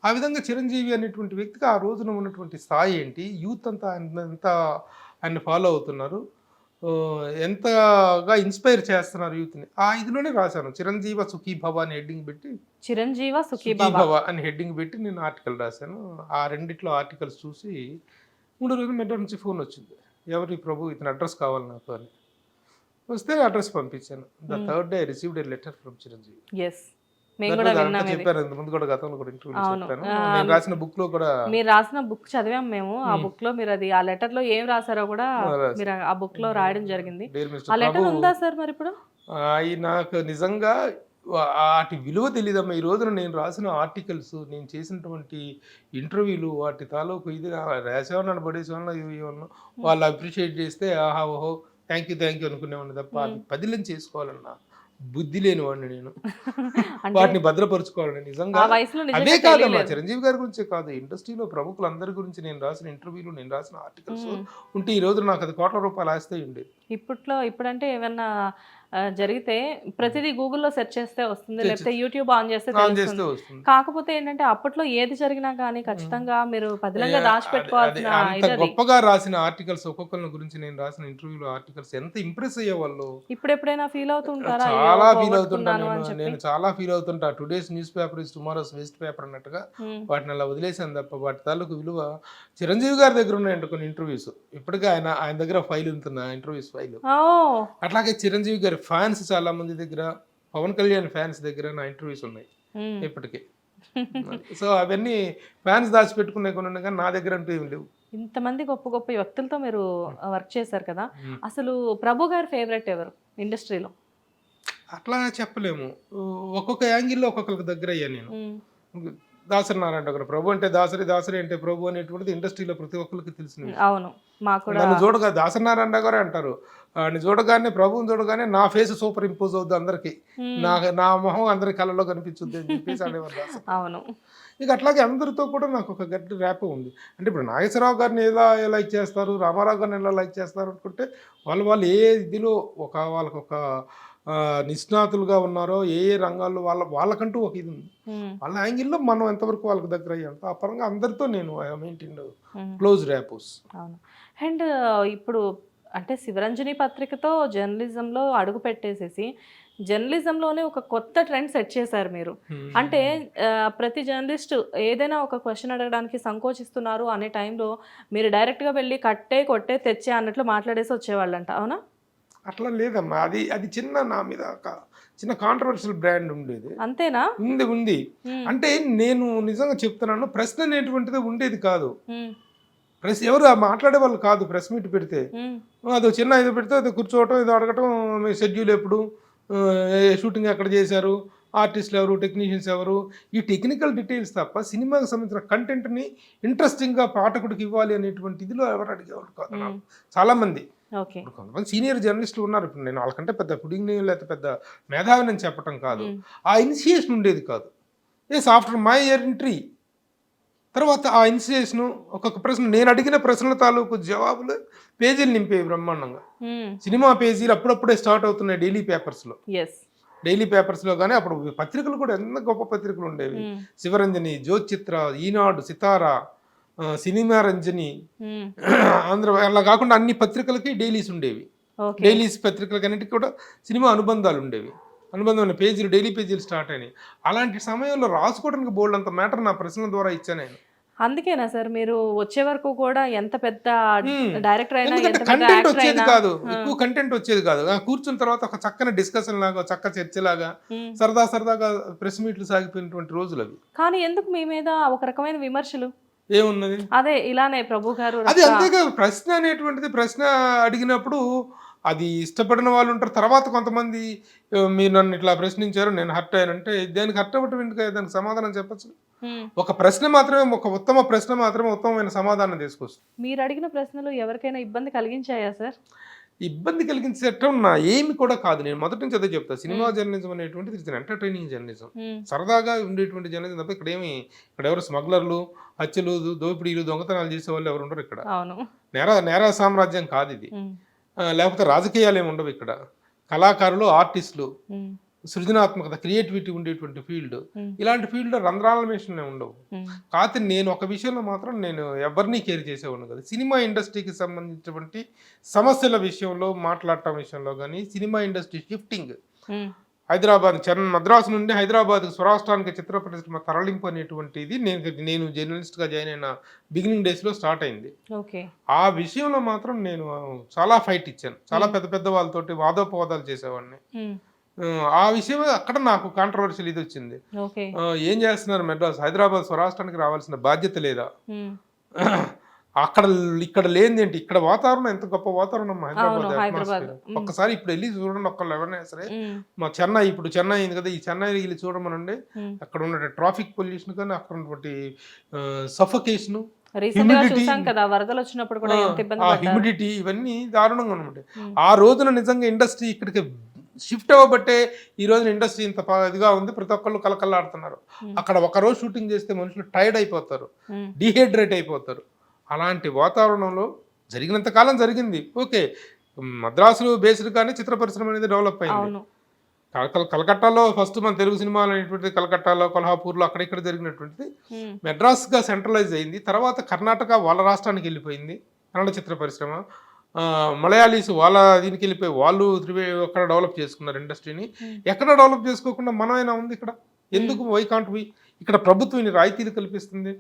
ఆ విధంగా చిరంజీవి అనేటువంటి వ్యక్తికి ఆ రోజున ఉన్నటువంటి స్థాయి ఏంటి, యూత్ అంతా ఆయన ఫాలో అవుతున్నారు, ఎంతగా ఇన్స్పైర్ చేస్తున్నారు యూత్ని, ఆ ఇదిలోనే రాశాను. చిరంజీవ సుఖీ భవ అని హెడ్డింగ్ పెట్టి, చిరంజీవ సుఖీ భవ అని హెడ్డింగ్ పెట్టి నేను ఆర్టికల్ రాశాను. ఆ రెండిట్లో ఆర్టికల్స్ చూసి 3 రోజులు మెడ్రాస్ నుంచి ఫోన్ వచ్చింది, ఎవరి ప్రభు ఇతని అడ్రస్ కావాలి నాకు అని. వస్తే అడ్రస్ పంపించాను. The third day I received a letter from Chiranjeevi. చెప్పాను ముందు కూడా, గతంలో కూడా ఇంటర్వ్యూ చెప్పాను. నేను రాసిన బుక్ లో కూడా, మీరు రాసిన బుక్ చదివాం మేము. ఆ బుక్ లో మీరు అది, ఆ లెటర్ లో ఏం రాసారో కూడా మీరు ఆ బుక్ లో రాయడం జరిగింది. ఆ లెటర్ ఉందా సార్ మరి ఇప్పుడు? నాకు నిజంగా వాటి విలువ తెలియదమ్మా. ఈ రోజున నేను రాసిన ఆర్టికల్స్, నేను చేసినటువంటి ఇంటర్వ్యూలు, వాటి తాలూకు ఇది రాసేవాళ్ళని పడేసేవాళ్ళ ఇవన్నీ వాళ్ళు అప్రిషియేట్ చేస్తే ఆహా ఓహో థ్యాంక్ యూ అనుకునేవాడిని తప్ప, అది పదిలం చేసుకోవాలన్నా బుద్ధి లేని వాడిని నేను. వాటిని భద్రపరుచుకోవాలని నిజంగా. అదే కాదమ్మా, చిరంజీవి గారి గురించి కాదు, ఇండస్ట్రీలో ప్రముఖులందరి గురించి నేను రాసిన ఇంటర్వ్యూలు, నేను రాసిన ఆర్టికల్స్ ఉంటే ఈ రోజు నాకు అది కోట్ల రూపాయలు ఆస్తే ఉండేది. ఇప్పుడంటే ఏమన్నా జరిగితే ప్రతిదీ గూగుల్లో సెర్చ్ చేస్తే వస్తుంది, లేకపోతే యూట్యూబ్ ఆన్ చేస్తే వస్తుంది. కాకపోతే ఏంటంటే అప్పట్లో ఏది జరిగినా కానీ ఖచ్చితంగా మీరు పదిలంగా దాచిపెట్టుకోవాల్సిన. గొప్పగా రాసిన ఆర్టికల్స్, ఒక్కొక్కరి గురించి నేను రాసిన ఇంటర్వ్యూలో ఆర్టికల్స్ ఎంత ఇంప్రెస్ అయ్యే వాళ్ళు. ఇప్పుడు ఎప్పుడైనా ఫీల్ అవుతుంటారా? చాలా ఫీల్ అవుతుంటాను నేను, చాలా ఫీల్ అవుతుంటా. Today's news paper is tomorrow's waste paper అన్నట్టుగా వాటిని అలా వదిలేసాను తప్ప వాటి తాలూకు విలువ. చిరంజీవి గారి దగ్గర ఉన్నాయండి కొన్ని ఇంటర్వ్యూస్, ఇప్పటికే ఆయన దగ్గర ఫైల్ ఉంటున్నా, ఇంటర్వ్యూస్ ఫైల్. అట్లాగే చిరంజీవి గారి ఫ్యాన్స్ చాలా మంది దగ్గర, పవన్ కళ్యాణ్ ఫ్యాన్స్ దగ్గర నా ఇంటర్వ్యూస్ ఉన్నాయి ఇప్పటికే. సో అవన్నీ ఫ్యాన్స్ దాచిపెట్టుకునే కొన్ని, కానీ నా దగ్గర అంటూ ఏమి లేవు. ఇంతమంది గొప్ప గొప్ప వ్యక్తులతో మీరు వర్క్ చేశారు కదా, అసలు ప్రభు గారి ఫేవరెట్ ఎవరు ఇండస్ట్రీలో? అట్లా చెప్పలేము, ఒక్కొక్క యాంగిల్లో ఒక్కొక్కరికి దగ్గర అయ్యా నేను. దాసరి నారాయణ గారు ప్రభు అంటే దాసరి, దాసరి అంటే ప్రభు అనేటువంటిది ఇండస్ట్రీలో ప్రతి ఒక్కరికి తెలిసిన విషయం. అవును, మాకు కూడా నన్ను చూడగా దాసరి నారాయణ గారే అంటారు, ఆయన చూడగానే ప్రభువుని చూడగానే నా ఫేస్ సూపర్ ఇంపోజ్ అవుద్ది అందరికి, నా మొహం అందరి కళ్ళలో కనిపించుద్ది అని చెప్పేసి అనేవారు దాసరి. అవును. ఇక అట్లాగే అందరితో కూడా నాకు ఒక గట్టి ర్యాప్ ఉంది. అంటే ఇప్పుడు నాగేశ్వరరావు గారిని ఎలా లైక్ చేస్తారు, రామారావు గారిని ఎలా లైక్ చేస్తారు అనుకుంటే వాళ్ళు ఏ ఇదిలో వాళ్ళకు ఒక నిష్ణాతులుగా ఉన్నారో, ఏ రంగాల్లో వాళ్ళకంటూ ఒక ఇది ఉంది. వాళ్ళ యాంగిల్లో మనం ఎంతవరకు వాళ్ళకి దగ్గర అయ్యాం, ఆ పరంగా అందరితో నేను మెయింటైన్ క్లోజ్ ర్యాపోస్. అవును. అండ్ ఇప్పుడు అంటే శివరంజని పత్రికతో జర్నలిజంలో అడుగు పెట్టేసేసి జర్నలిజంలోనే ఒక కొత్త ట్రెండ్ సెట్ చేశారు మీరు. అంటే ప్రతి జర్నలిస్ట్ ఏదైనా ఒక క్వశ్చన్ అడగడానికి సంకోచిస్తున్నారు అనే టైంలో మీరు డైరెక్ట్గా వెళ్ళి కట్టే కొట్టే తెచ్చే అన్నట్లు మాట్లాడేసి వచ్చేవాళ్ళంట, అవునా? అట్లా లేదమ్మా, అది చిన్న నా మీద ఒక చిన్న కాంట్రవర్షియల్ బ్రాండ్ ఉండేది. అంతేనా? ఉంది. అంటే నేను నిజంగా చెప్తున్నాను, ప్రశ్న అనేటువంటిది ఉండేది కాదు. ఎవరు మాట్లాడే వాళ్ళు కాదు. ప్రెస్ మీట్ పెడితే అది చిన్న ఇది పెడితే అది కూర్చోవటం, ఇది అడగటం, మీ షెడ్యూల్ ఎప్పుడు, షూటింగ్ ఎక్కడ చేశారు, ఆర్టిస్టులు ఎవరు, టెక్నీషియన్స్ ఎవరు, ఈ టెక్నికల్ డీటెయిల్స్ తప్ప సినిమాకి సంబంధించిన కంటెంట్ని ఇంట్రెస్టింగ్గా పాఠకుడికి ఇవ్వాలి అనేటువంటి ఇదిలో ఎవరు అడిగేవాళ్ళు కాదు. చాలామంది కొంతమంది సీనియర్ జర్నలిస్టులు ఉన్నారు. ఇప్పుడు నేను వాళ్ళకంటే పెద్ద పుడింగ్ని లేకపోతే పెద్ద మేధావిని అని చెప్పటం కాదు, ఆ ఇనిషియేషన్ ఉండేది కాదు. ఆఫ్టర్ మై ఎంట్రీ తర్వాత ఆ ఇన్సిడెంట్స్ను ఒక్కొక్క ప్రశ్న, నేను అడిగిన ప్రశ్నల తాలూకు జవాబులు పేజీలు నింపేవి బ్రహ్మాండంగా. సినిమా పేజీలు అప్పుడప్పుడే స్టార్ట్ అవుతున్నాయి డైలీ పేపర్స్లో కానీ అప్పుడు పత్రికలు కూడా ఎంత గొప్ప పత్రికలు ఉండేవి. శివరంజని, జ్యోతిచిత్ర, ఈనాడు, సితారా, సినిమా రంజని, ఆంధ్ర, అలా కాకుండా అన్ని పత్రికలకి డైలీస్ ఉండేవి. డైలీస్ పత్రికలకి అన్నిటికీ కూడా సినిమా అనుబంధాలు ఉండేవి. అనుబంధమైన పేజీలు, డైలీ పేజీలు స్టార్ట్ అయినాయి. అలాంటి సమయంలో రాసుకోవడానికి బోల్డ్ అంత మ్యాటర్ నా ప్రశ్నల ద్వారా ఇచ్చాను నేను. అందుకేనా సార్ మీరు వచ్చే వరకు కూడా ఎంత పెద్ద డైరెక్టర్ అయినా, కంటెంట్ వచ్చేది కాదు, ఎక్కువ కంటెంట్ వచ్చేది కాదు. కూర్చున్న తర్వాత ఒక చక్కని డిస్కషన్ లాగా, చక్క చర్చ లాగా, సరదాగా ప్రెస్ మీట్లు సాగిపోయినటువంటి రోజులు అవి. కానీ ఎందుకు మీ మీద ఒక రకమైన విమర్శలు ఏమున్నది? అదే ఇలానే ప్రభు గారు అది అంతేగా. ప్రశ్న అనేటువంటిది, ప్రశ్న అడిగినప్పుడు అది ఇష్టపడిన వాళ్ళు ఉంటారు. తర్వాత కొంతమంది మీరు నన్ను ఇట్లా ప్రశ్నించారు, నేను హర్ట్ అయ్యానంటే దానికి హర్ట్ అవ్వటం ఎందుకు, దానికి సమాధానం చెప్పచ్చు. ఒక ప్రశ్న మాత్రమే, ఒక ఉత్తమ ప్రశ్న మాత్రమే ఉత్తమమైన సమాధానం తీసుకొస్తుంది. మీరు అడిగిన ప్రశ్నలు ఎవరికైనా ఇబ్బంది కలిగించాయా సార్? ఇబ్బంది కలిగించటం నా ఏమి కూడా కాదు. నేను మొదటి నుంచి అదే చెప్తా, సినిమా జర్నలిజం అనేటువంటిది ఇట్స్ ఎంటర్టైనింగ్ జర్నలిజం, సరదాగా ఉండేటువంటి జర్నలిజం తప్ప ఇక్కడ ఎవరు స్మగ్లర్లు, హత్యలు, దోపిడీలు, దొంగతనాలు చేసే వాళ్ళు ఎవరు ఉండరు ఇక్కడ. నేర సామ్రాజ్యం కాదు ఇది. లేకపోతే రాజకీయాలు ఏమి ఉండవు ఇక్కడ. కళాకారులు, ఆర్టిస్టులు, సృజనాత్మకత, క్రియేటివిటీ ఉండేటువంటి ఫీల్డ్. ఇలాంటి ఫీల్డ్లో రంధ్రాలమేషన్లే ఉండవు. కాకపోతే నేను ఒక విషయంలో మాత్రం నేను ఎవరిని కేర్ చేసేవాడిని కదా, సినిమా ఇండస్ట్రీకి సంబంధించినటువంటి సమస్యల విషయంలో మాట్లాడటం విషయంలో కానీ, cinema industry shifting Hyderabad, Madras నుండి హైదరాబాద్ స్వరాష్ట్రానికి చిత్ర పరిశ్రమ తరలింపు అనేటువంటిది నేను జర్నలిస్ట్గా జాయిన్ అయిన బిగినింగ్ డేస్లో స్టార్ట్ అయింది. ఆ విషయంలో మాత్రం నేను చాలా ఫైట్ ఇచ్చాను. చాలా పెద్ద వాళ్ళతోటి వాదోపవాదాలు చేసేవాడిని. ఆ విషయం అక్కడ నాకు కాంట్రవర్షియల్ ఇది వచ్చింది. ఏం చేస్తున్నారు మెడ్రాస్, హైదరాబాద్ స్వరాష్ట్రానికి రావాల్సిన బాధ్యత లేదా, ఇక్కడ లేనిదేంటి, ఇక్కడ వాతావరణం ఎంత గొప్ప వాతావరణం హైదరాబాద్. ఒక్కసారి ఇప్పుడు వెళ్ళి చూడండి, ఒక్కళ్ళు ఎవరైనా సరే. మా చెన్నై, ఇప్పుడు చెన్నై అయింది కదా, ఈ చెన్నై వెళ్ళి చూడమనండి, అక్కడ ఉన్న ట్రాఫిక్ పొల్యూషన్ కానీ, అక్కడ ఉన్నటువంటి సఫకేషన్, హ్యూమిడిటీ, ఇవన్నీ దారుణంగా అనమాట. ఆ రోజున నిజంగా ఇండస్ట్రీ ఇక్కడికి షిఫ్ట్ అవ్వబట్టే ఈ రోజున ఇండస్ట్రీ ఇంత ఇదిగా ఉంది, ప్రతి ఒక్కళ్ళు కలకల్లాడుతున్నారు. అక్కడ ఒకరోజు షూటింగ్ చేస్తే మనుషులు టైర్డ్ అయిపోతారు, డీహైడ్రేట్ అయిపోతారు. అలాంటి వాతావరణంలో జరిగినంత కాలం జరిగింది. ఓకే, మద్రాసులో బేస్డ్ కానీ చిత్ర పరిశ్రమ అనేది డెవలప్ అయింది. కలకట్టాలో ఫస్ట్ మన తెలుగు సినిమాలు అనేటువంటిది కలకట్టాలో, కొల్హాపూర్లో అక్కడిక్కడ జరిగినటువంటిది మెడ్రాస్గా సెంట్రలైజ్ అయింది. తర్వాత కర్ణాటక వాళ్ళ రాష్ట్రానికి వెళ్ళిపోయింది కన్నడ చిత్ర పరిశ్రమ. మలయాళీస్ వాళ్ళ దీనికి వెళ్ళిపోయి వాళ్ళు అక్కడ డెవలప్ చేసుకున్నారు ఇండస్ట్రీని. ఎక్కడ డెవలప్ చేసుకోకుండా మనమైనా ఉంది ఇక్కడ. ఎందుకు వై కాంట్ వి? ఇక్కడ ప్రభుత్వం ఇన్ని రాయితీలు కల్పిస్తుంది,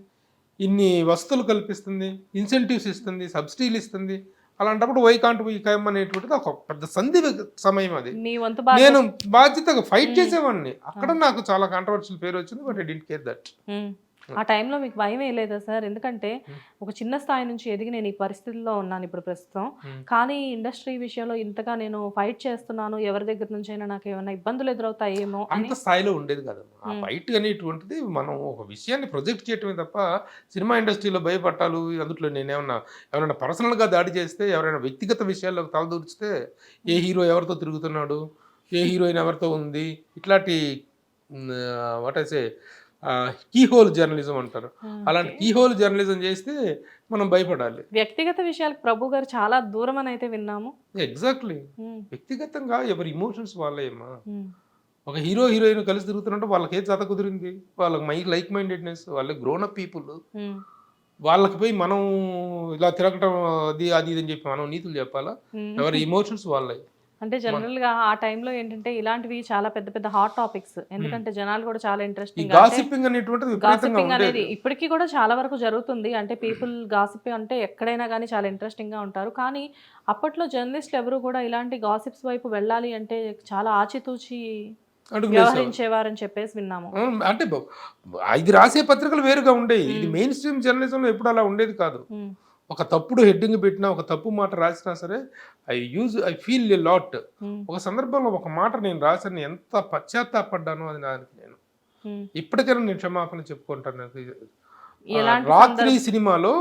ఇన్ని వసతులు కల్పిస్తుంది, ఇన్సెంటివ్స్ ఇస్తుంది, సబ్సిడీలు ఇస్తుంది. అలాంటప్పుడు వై కాంట్ వి కమ్ అనేటువంటిది ఒక పెద్ద సంధి సమయం. అది నేను బాధ్యతగా ఫైట్ చేసేవాడిని. అక్కడ నాకు చాలా కాంట్రవర్షియల్ పేరు వచ్చింది, but I didn't care that. ఆ టైంలో మీకు భయం వేయలేదా సార్? ఎందుకంటే ఒక చిన్న స్థాయి నుంచి ఎదిగి నేను ఈ పరిస్థితుల్లో ఉన్నాను ఇప్పుడు ప్రస్తుతం. కానీ ఇండస్ట్రీ విషయంలో ఇంతగా నేను ఫైట్ చేస్తున్నాను. ఎవరి దగ్గర నుంచైనా నాకు ఏమైనా ఇబ్బందులు ఎదురవుతాయేమో అని. అంత స్థాయిలో ఉండేది కాదమ్మా. ఆ ఫైట్ అనేటువంటిది మనం ఒక విషయాన్ని ప్రొజెక్ట్ చేయటమే తప్ప సినిమా ఇండస్ట్రీలో భయపట్టాలు అందులో ఎవరైనా పర్సనల్గా దాడి చేస్తే, ఎవరైనా వ్యక్తిగత విషయాల్లో తలదూర్చితే, ఏ హీరో ఎవరితో తిరుగుతున్నాడు, ఏ హీరోయిన్ ఎవరితో ఉంది, ఇట్లాంటి what I say keyhole journalism అంటారు. అలాంటి కీహోల్ జర్నలిజం చేస్తే మనం భయపడాలి. వ్యక్తిగత విషయాలకు ప్రభు గారు చాలా దూరం అని అయితే విన్నాము. ఎగ్జాక్ట్లీ. వ్యక్తిగతంగా ఎవరి ఇమోషన్స్ వాళ్ళేమ్మా. ఒక హీరో హీరోయిన్ కలిసి తిరుగుతున్నట్టు వాళ్ళకి ఏ జత కుదిరింది, వాళ్ళకి లైక్ మైండెడ్నెస్, వాళ్ళకి గ్రోన్ అప్ పీపుల్, వాళ్ళకి పోయి మనం ఇలా తిరగటం అది అది ఇది అని చెప్పి మనం నీతులు చెప్పాలా? ఎవరి ఇమోషన్స్ వాళ్ళవి. అంటే జనరల్ గా ఆ టైంలో ఏంటంటే ఇలాంటివి చాలా పెద్ద పెద్ద హాట్ టాపిక్స్. ఎందుకంటే జనాలు కూడా చాలా ఇంట్రెస్టింగ్ గాసిపింగ్ అనేటువంటిది గాసిపింగ్ అనేది ఇప్పటికీ కూడా చాలా వరకు జరుగుతుంది. అంటే పీపుల్ గాసిప్ అంటే ఎక్కడైనా కానీ చాలా ఇంట్రెస్టింగ్ గా ఉంటారు. కానీ అప్పట్లో జర్నలిస్టులు ఎవరు కూడా ఇలాంటి గాసిప్స్ వైపు వెళ్ళాలి అంటే చాలా ఆచితూచి వ్యవహరించేవారని చెప్పేసి విన్నాము. అంటే ఇది రాసే పత్రికలు వేరుగా ఉండేవి. ఇది మెయిన్ స్ట్రీమ్ జర్నలిజంలో ఎప్పుడు అలా ఉండేది కాదు. ఒక తప్పుడు హెడ్డింగ్ పెట్టినా, ఒక తప్పు మాట రాసినా సరే ఐ ఫీల్ ఎ లాట్. ఒక సందర్భంలో ఒక మాట నేను రాసాను, ఎంత పశ్చాత్తాపడ్డానో అది దానికి నేను ఇప్పటికైనా నేను క్షమాపణ చెప్పుకుంటాను. రాత్రి సినిమాలో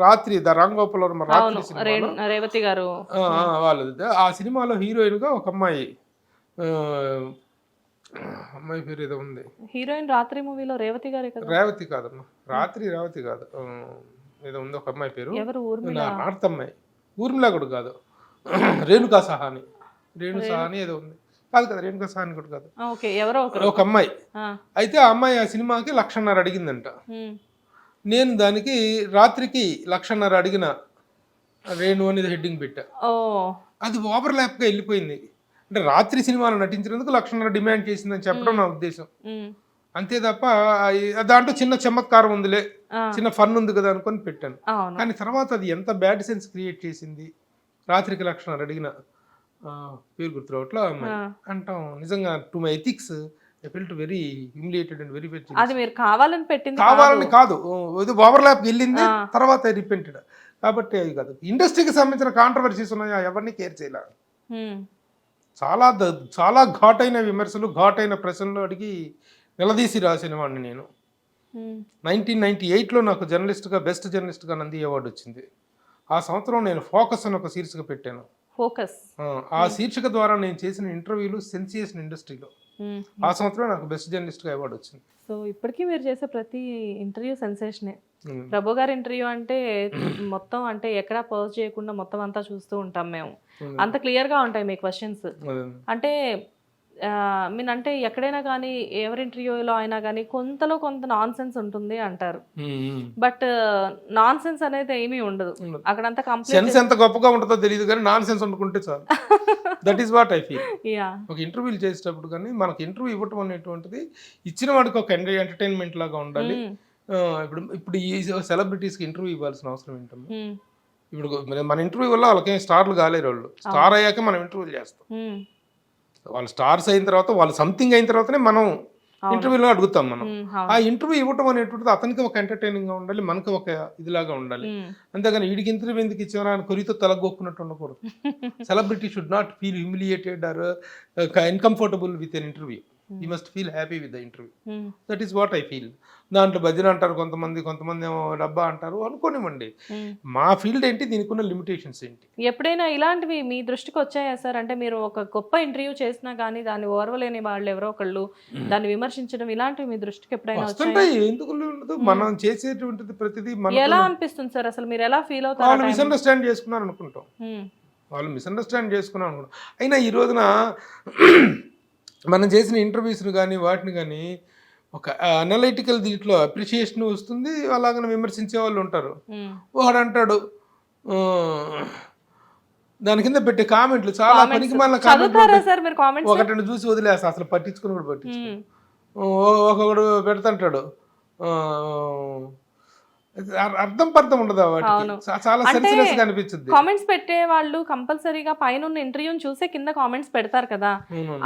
రాత్రి ద రాంగోపాల్ వర్మ రాత్రి సినిమాలో రేవతి గారు వాళ్ళది. ఆ సినిమాలో హీరోయిన్ గా ఒక అమ్మాయి పేరు ఏదో ఉంది. హీరోయిన్ రాత్రి మూవీలో రేవతి గారే కదా? రేవతి కాదమ్మా, రేవతి కాదు, ఏదో ఉంది ఒక అమ్మాయి పేరు. నార్త్ అమ్మాయి, ఊర్మిళ కూడా కాదు, రేణుకా సహాని ఏదో ఉంది. కాదు కదా, రేణుకా సహాని కూడా కాదు, ఒక అమ్మాయి. అయితే ఆ అమ్మాయి ఆ సినిమాకి 1,50,000 అడిగిందంట. నేను దానికి రాత్రికి 1,50,000 అడిగిన రేణు అనేది హెడ్డింగ్ పెట్టా. అది ఓవర్ ల్యాప్ గా వెళ్ళిపోయింది. అంటే రాత్రి సినిమాలో నటించినందుకు 1,50,000 డిమాండ్ చేసిందని చెప్పడం నా ఉద్దేశం. అంతే తప్ప దాంట్లో చిన్న చమత్కారం ఉందిలే, చిన్న ఫన్ ఉంది కదా అనుకొని పెట్టాను. కానీ తర్వాత అది ఎంత బ్యాడ్ సెన్స్ క్రియేట్ చేసింది. రాత్రికి 1,50,000 అడిగిన పేరు గుర్తురావట్లా అంటాం. నిజంగా to my ethics I felt very humiliated and very very. అది మీరు కావాలని పెట్టింది కాదు, ఇది ఓవర్ ల్యాప్ వెళ్ళింది, తర్వాత రిపెంటెడ్. కాబట్టి అది కాదు. ఇండస్ట్రీకి సంబంధించిన కాంట్రవర్సీస్ ఉన్నాయా, ఎవరిని కేర్ చేయలే. చాలా ఘాటైన విమర్శలు, ఘాటైన ప్రశ్నలు అడిగి నిలదీసి రాసిన వాడిని నేను. 1998లో నాకు జర్నలిస్ట్గా బెస్ట్ జర్నలిస్ట్గా నంది అవార్డు వచ్చింది. ఆ సంవత్సరం నేను ఫోకస్ అని ఒక శీర్షిక పెట్టాను. ఆ శీర్షిక ద్వారా నేను చేసిన ఇంటర్వ్యూలు సెన్సేషన్ ఇండస్ట్రీలో. ఆ సంవత్సరం నాకు బెస్ట్ జర్నలిస్ట్గా అవార్డు వచ్చింది. సో ఇప్పటికీ మీరు చేసే ప్రతి ఇంటర్వ్యూ సెన్సేషనే. ప్రభు గారి ఇంటర్వ్యూ అంటే మొత్తం అంటే ఎక్కడా పౌజ్ చేయకుండా మొత్తం అంతా చూస్తూ ఉంటాం మేము. అంత క్లియర్గా ఉంటాయి మీ క్వశ్చన్స్. అంటే మీనంటే ఎక్కడైనా కానీ ఎవరి ఇంటర్వ్యూలో అయినా కానీ కొంతలో కొంత నాన్ సెన్స్ ఉంటుంది అంటారు. బట్ నాన్ సెన్స్ అనేది ఏమీ ఉండదు అక్కడంతా. కంప్లీట్ ఎంత గొప్పగా ఉంటుందో తెలియదు కానీ నాన్ సెన్స్ అనుకుంటే చాలు. That is what I feel. ఒక ఇంటర్వ్యూలు చేసేటప్పుడు కానీ మనకు ఇంటర్వ్యూ ఇవ్వటం అనేటువంటిది ఇచ్చిన వాడికి ఒక ఎంటర్టైన్మెంట్ లాగా ఉండాలి. ఇప్పుడు ఈ సెలబ్రిటీస్కి ఇంటర్వ్యూ ఇవ్వాల్సిన అవసరం ఏంటమ్మా? ఇప్పుడు మన ఇంటర్వ్యూ వల్ల వాళ్ళకేం స్టార్లు కాలేరు. వాళ్ళు స్టార్ అయ్యాక మనం ఇంటర్వ్యూలు చేస్తాం. వాళ్ళు స్టార్స్ అయిన తర్వాత, వాళ్ళు సంథింగ్ అయిన తర్వాతనే మనం ఇంటర్వ్యూలో అడుగుతాం. మనం ఆ ఇంటర్వ్యూ ఇవ్వటం అనేటువంటిది అతనికి ఒక ఎంటర్టైనింగ్ గా ఉండాలి, మనకి ఒక ఇదిలాగా ఉండాలి. అంతేగాని వీడికి ఇంటర్వ్యూ ఎందుకు ఇచ్చారా అని కొరితో తలగొక్కున్నట్టు ఉండకూడదు. Celebrity should not feel humiliated or uncomfortable with an interview. You must feel happy with the interview. That is what I feel. దాంట్లో భజన అంటారు కొంతమంది ఏమో డబ్బా అంటారు, అనుకోనివ్వండి. మా ఫీల్డ్ ఏంటి, దీనికి ఉన్న లిమిటేషన్స్ ఏంటి. ఎప్పుడైనా ఇలాంటివి మీ దృష్టికి వచ్చాయా సార్? అంటే మీరు ఒక గొప్ప ఇంటర్వ్యూ చేసినా కానీ దాన్ని ఓర్వలేని వాళ్ళు ఎవరో ఒకళ్ళు దాన్ని విమర్శించడం, ఇలాంటివి మీ దృష్టికి ఎప్పుడైనా వస్తుంటాయి? ఎందుకు ఉండదు? మనం చేసేటువంటిది ప్రతిదీ ఎలా అనిపిస్తుంది సార్? అసలు మీరు ఎలా ఫీల్ అవుతారు? వాళ్ళు మిస్అండర్స్టాండ్ చేసుకున్నారు అనుకుంటాం. అయినా ఈ రోజున మనం చేసిన ఇంటర్వ్యూస్ని కానీ వాటిని కానీ ఒక అనలైటికల్ దీంట్లో అప్రిషియేషన్ వస్తుంది, అలాగనే విమర్శించే వాళ్ళు ఉంటారు. వాడు అంటాడు, దాని కింద పెట్టే కామెంట్లు చాలా పనికి మళ్ళీ ఒకటి చూసి వదిలేస్తా, అసలు పట్టించుకుని కూడా పట్టించుకుని. ఒకడు పెడతాంటాడు, అర్థం పర్థం ఉండదు వాటికి, చాలా సెన్సిలెస్ గా అనిపించింది. కామెంట్స్ పెట్టే వాళ్ళు కంపల్సరీగా పైన ఇంటర్వ్యూని చూసే కింద కామెంట్స్ పెడతారు కదా.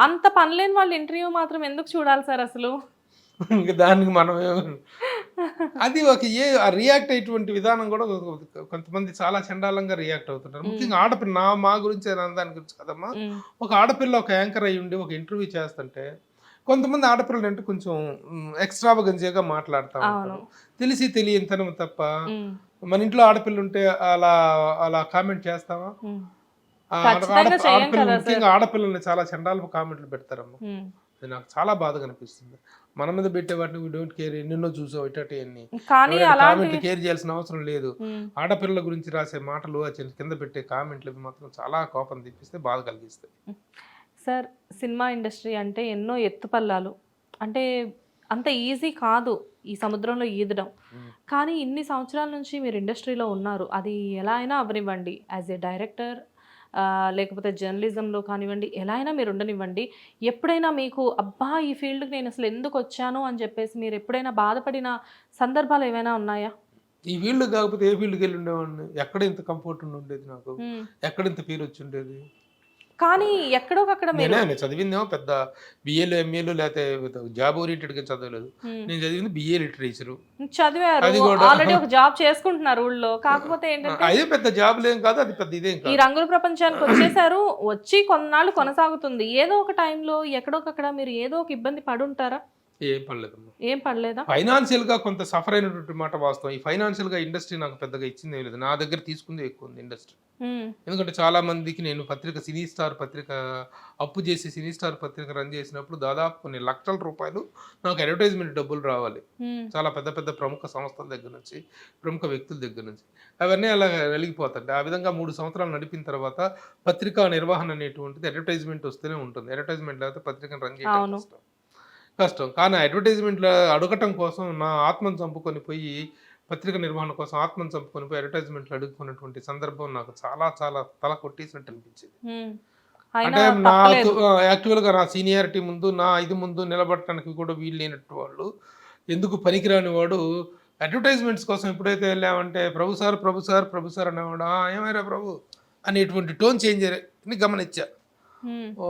అంత పనిలేని వాళ్ళు ఇంటర్వ్యూ మాత్రం ఎందుకు చూడాలి సార్ అసలు? ఇంకా దానికి మనం అది ఒక రియాక్ట్ అయ్యేటువంటి విధానం కూడా కొంతమంది చాలా చండాలంగా రియాక్ట్ అవుతుంటారు. ముఖ్యంగా ఆడపిల్ల మా గురించి దాని గురించి కదమ్మా. ఒక ఆడపిల్ల ఒక యాంకర్ అయ్యి ఉండి ఒక ఇంటర్వ్యూ చేస్తుంటే కొంతమంది ఆడపిల్లలు అంటే కొంచెం ఎక్స్ట్రావగెన్సీగా మాట్లాడుతూ ఉంటారు. తెలిసి తెలియనితనం తప్ప. మన ఇంట్లో ఆడపిల్ల ఉంటే అలా అలా కామెంట్ చేస్తావా? ఆడపిల్లలు ముఖ్యంగా ఆడపిల్లల్ని చాలా చండాలపు కామెంట్లు పెడతారమ్మా. అది నాకు చాలా బాధగా అనిపిస్తుంది. మన మీద పెట్టే వాటిని వీ డోంట్ కేర్, ఎన్నెన్నో చూసావు ఇటన్నీ కామెంట్ కేర్ చేయాల్సిన అవసరం లేదు. ఆడపిల్లల గురించి రాసే మాటలు కింద పెట్టే కామెంట్లు మాత్రం చాలా కోపం తెప్పిస్తే బాధ కలిగిస్తాయి. సార్, సినిమా ఇండస్ట్రీ అంటే ఎన్నో ఎత్తుపల్లాలు, అంటే అంత ఈజీ కాదు ఈ సముద్రంలో ఈదడం. కానీ ఇన్ని సంవత్సరాల నుంచి మీరు ఇండస్ట్రీలో ఉన్నారు, అది ఎలా అయినా అవనివ్వండి, యాజ్ ఏ డైరెక్టర్ లేకపోతే జర్నలిజంలో కానివ్వండి, ఎలా అయినా మీరు ఉండనివ్వండి, ఎప్పుడైనా మీకు అబ్బా ఈ ఫీల్డ్కి నేను అసలు ఎందుకు వచ్చాను అని చెప్పేసి మీరు ఎప్పుడైనా బాధపడిన సందర్భాలు ఏమైనా ఉన్నాయా? ఈ ఫీల్డ్ కాకపోతే ఏ ఫీల్డ్కి వెళ్ళి ఉండేవాడిని? ఎక్కడ ఇంత కంఫర్ట్ ఉండేది నాకు? ఎక్కడ ఇంత పేరు వచ్చి ఉండేది? కానీ ఎక్కడోకక్కడ నేను చదివిందేమో పెద్ద బిఏలు ఎంఏలు లేకపోతే జాబ్ ఓరియంటెడ్గా చదవలేదు. నేను చదివింది బిఏ లిటరేచర్ చదివారు, ఆల్రెడీ ఒక జాబ్ చేసుకుంటున్నారు ఊళ్ళో. కాకపోతే ఏంటంటే అదే పెద్ద జాబ్ ఏం కాదు, అది పెద్ద ఇదేం కాదు. ఈ రంగుల ప్రపంచానికి వచ్చేసారు, వచ్చి కొన్నాళ్ళు కొనసాగుతుంది. ఏదో ఒక టైంలో ఎక్కడోకక్కడ మీరు ఏదో ఒక ఇబ్బంది పడుంటారా? ఏం పడలేదమ్మా. ఏం పడలేదా? ఫైనాన్షియల్ గా కొంత సఫర్ అయినటువంటి మాట వాస్తవం. ఈ ఫైనాన్షియల్ గా ఇండస్ట్రీ నాకు పెద్దగా ఇచ్చింది లేదు, నా దగ్గర తీసుకుంది ఎక్కువ ఉంది ఇండస్ట్రీ. ఎందుకంటే చాలా మందికి నేను పత్రిక సినీ స్టార్ పత్రిక అప్పు చేసి సినీ స్టార్ పత్రిక రన్ చేసినప్పుడు దాదాపు కొన్ని లక్షల రూపాయలు నాకు అడ్వర్టైజ్మెంట్ డబ్బులు రావాలి. చాలా పెద్ద పెద్ద ప్రముఖ సంస్థల దగ్గర నుంచి, ప్రముఖ వ్యక్తుల దగ్గర నుంచి. అవన్నీ అలా వెలిగిపోతాయి. ఆ విధంగా 3 సంవత్సరాలు నడిపిన తర్వాత పత్రికా నిర్వహణ అనేటువంటిది అడ్వర్టైజ్మెంట్ వస్తూనే ఉంటుంది. అడ్వర్టైజ్మెంట్ లేకపోతే పత్రికను రన్ చేయడం కష్టం. కానీ అడ్వర్టైజ్మెంట్లో అడగటం కోసం నా ఆత్మను చంపుకొని పోయి, పత్రిక నిర్వహణ కోసం ఆత్మను చంపుకొని పోయి అడ్వర్టైజ్మెంట్లు అడుగుకున్నటువంటి సందర్భం నాకు చాలా చాలా తల కొట్టేసినట్టు అనిపించింది. అంటే నాకు యాక్చువల్గా నా సీనియారిటీ ముందు, నా ఇది ముందు నిలబడటానికి కూడా వీలు లేనట్టు వాళ్ళు, ఎందుకు పనికిరాని వాడు అడ్వర్టైజ్మెంట్స్ కోసం ఎప్పుడైతే వెళ్ళామంటే ప్రభు సార్ అనేవాడు, ఏమైనా ప్రభు అనేటువంటి టోన్ చేంజ్ అని గమనించా.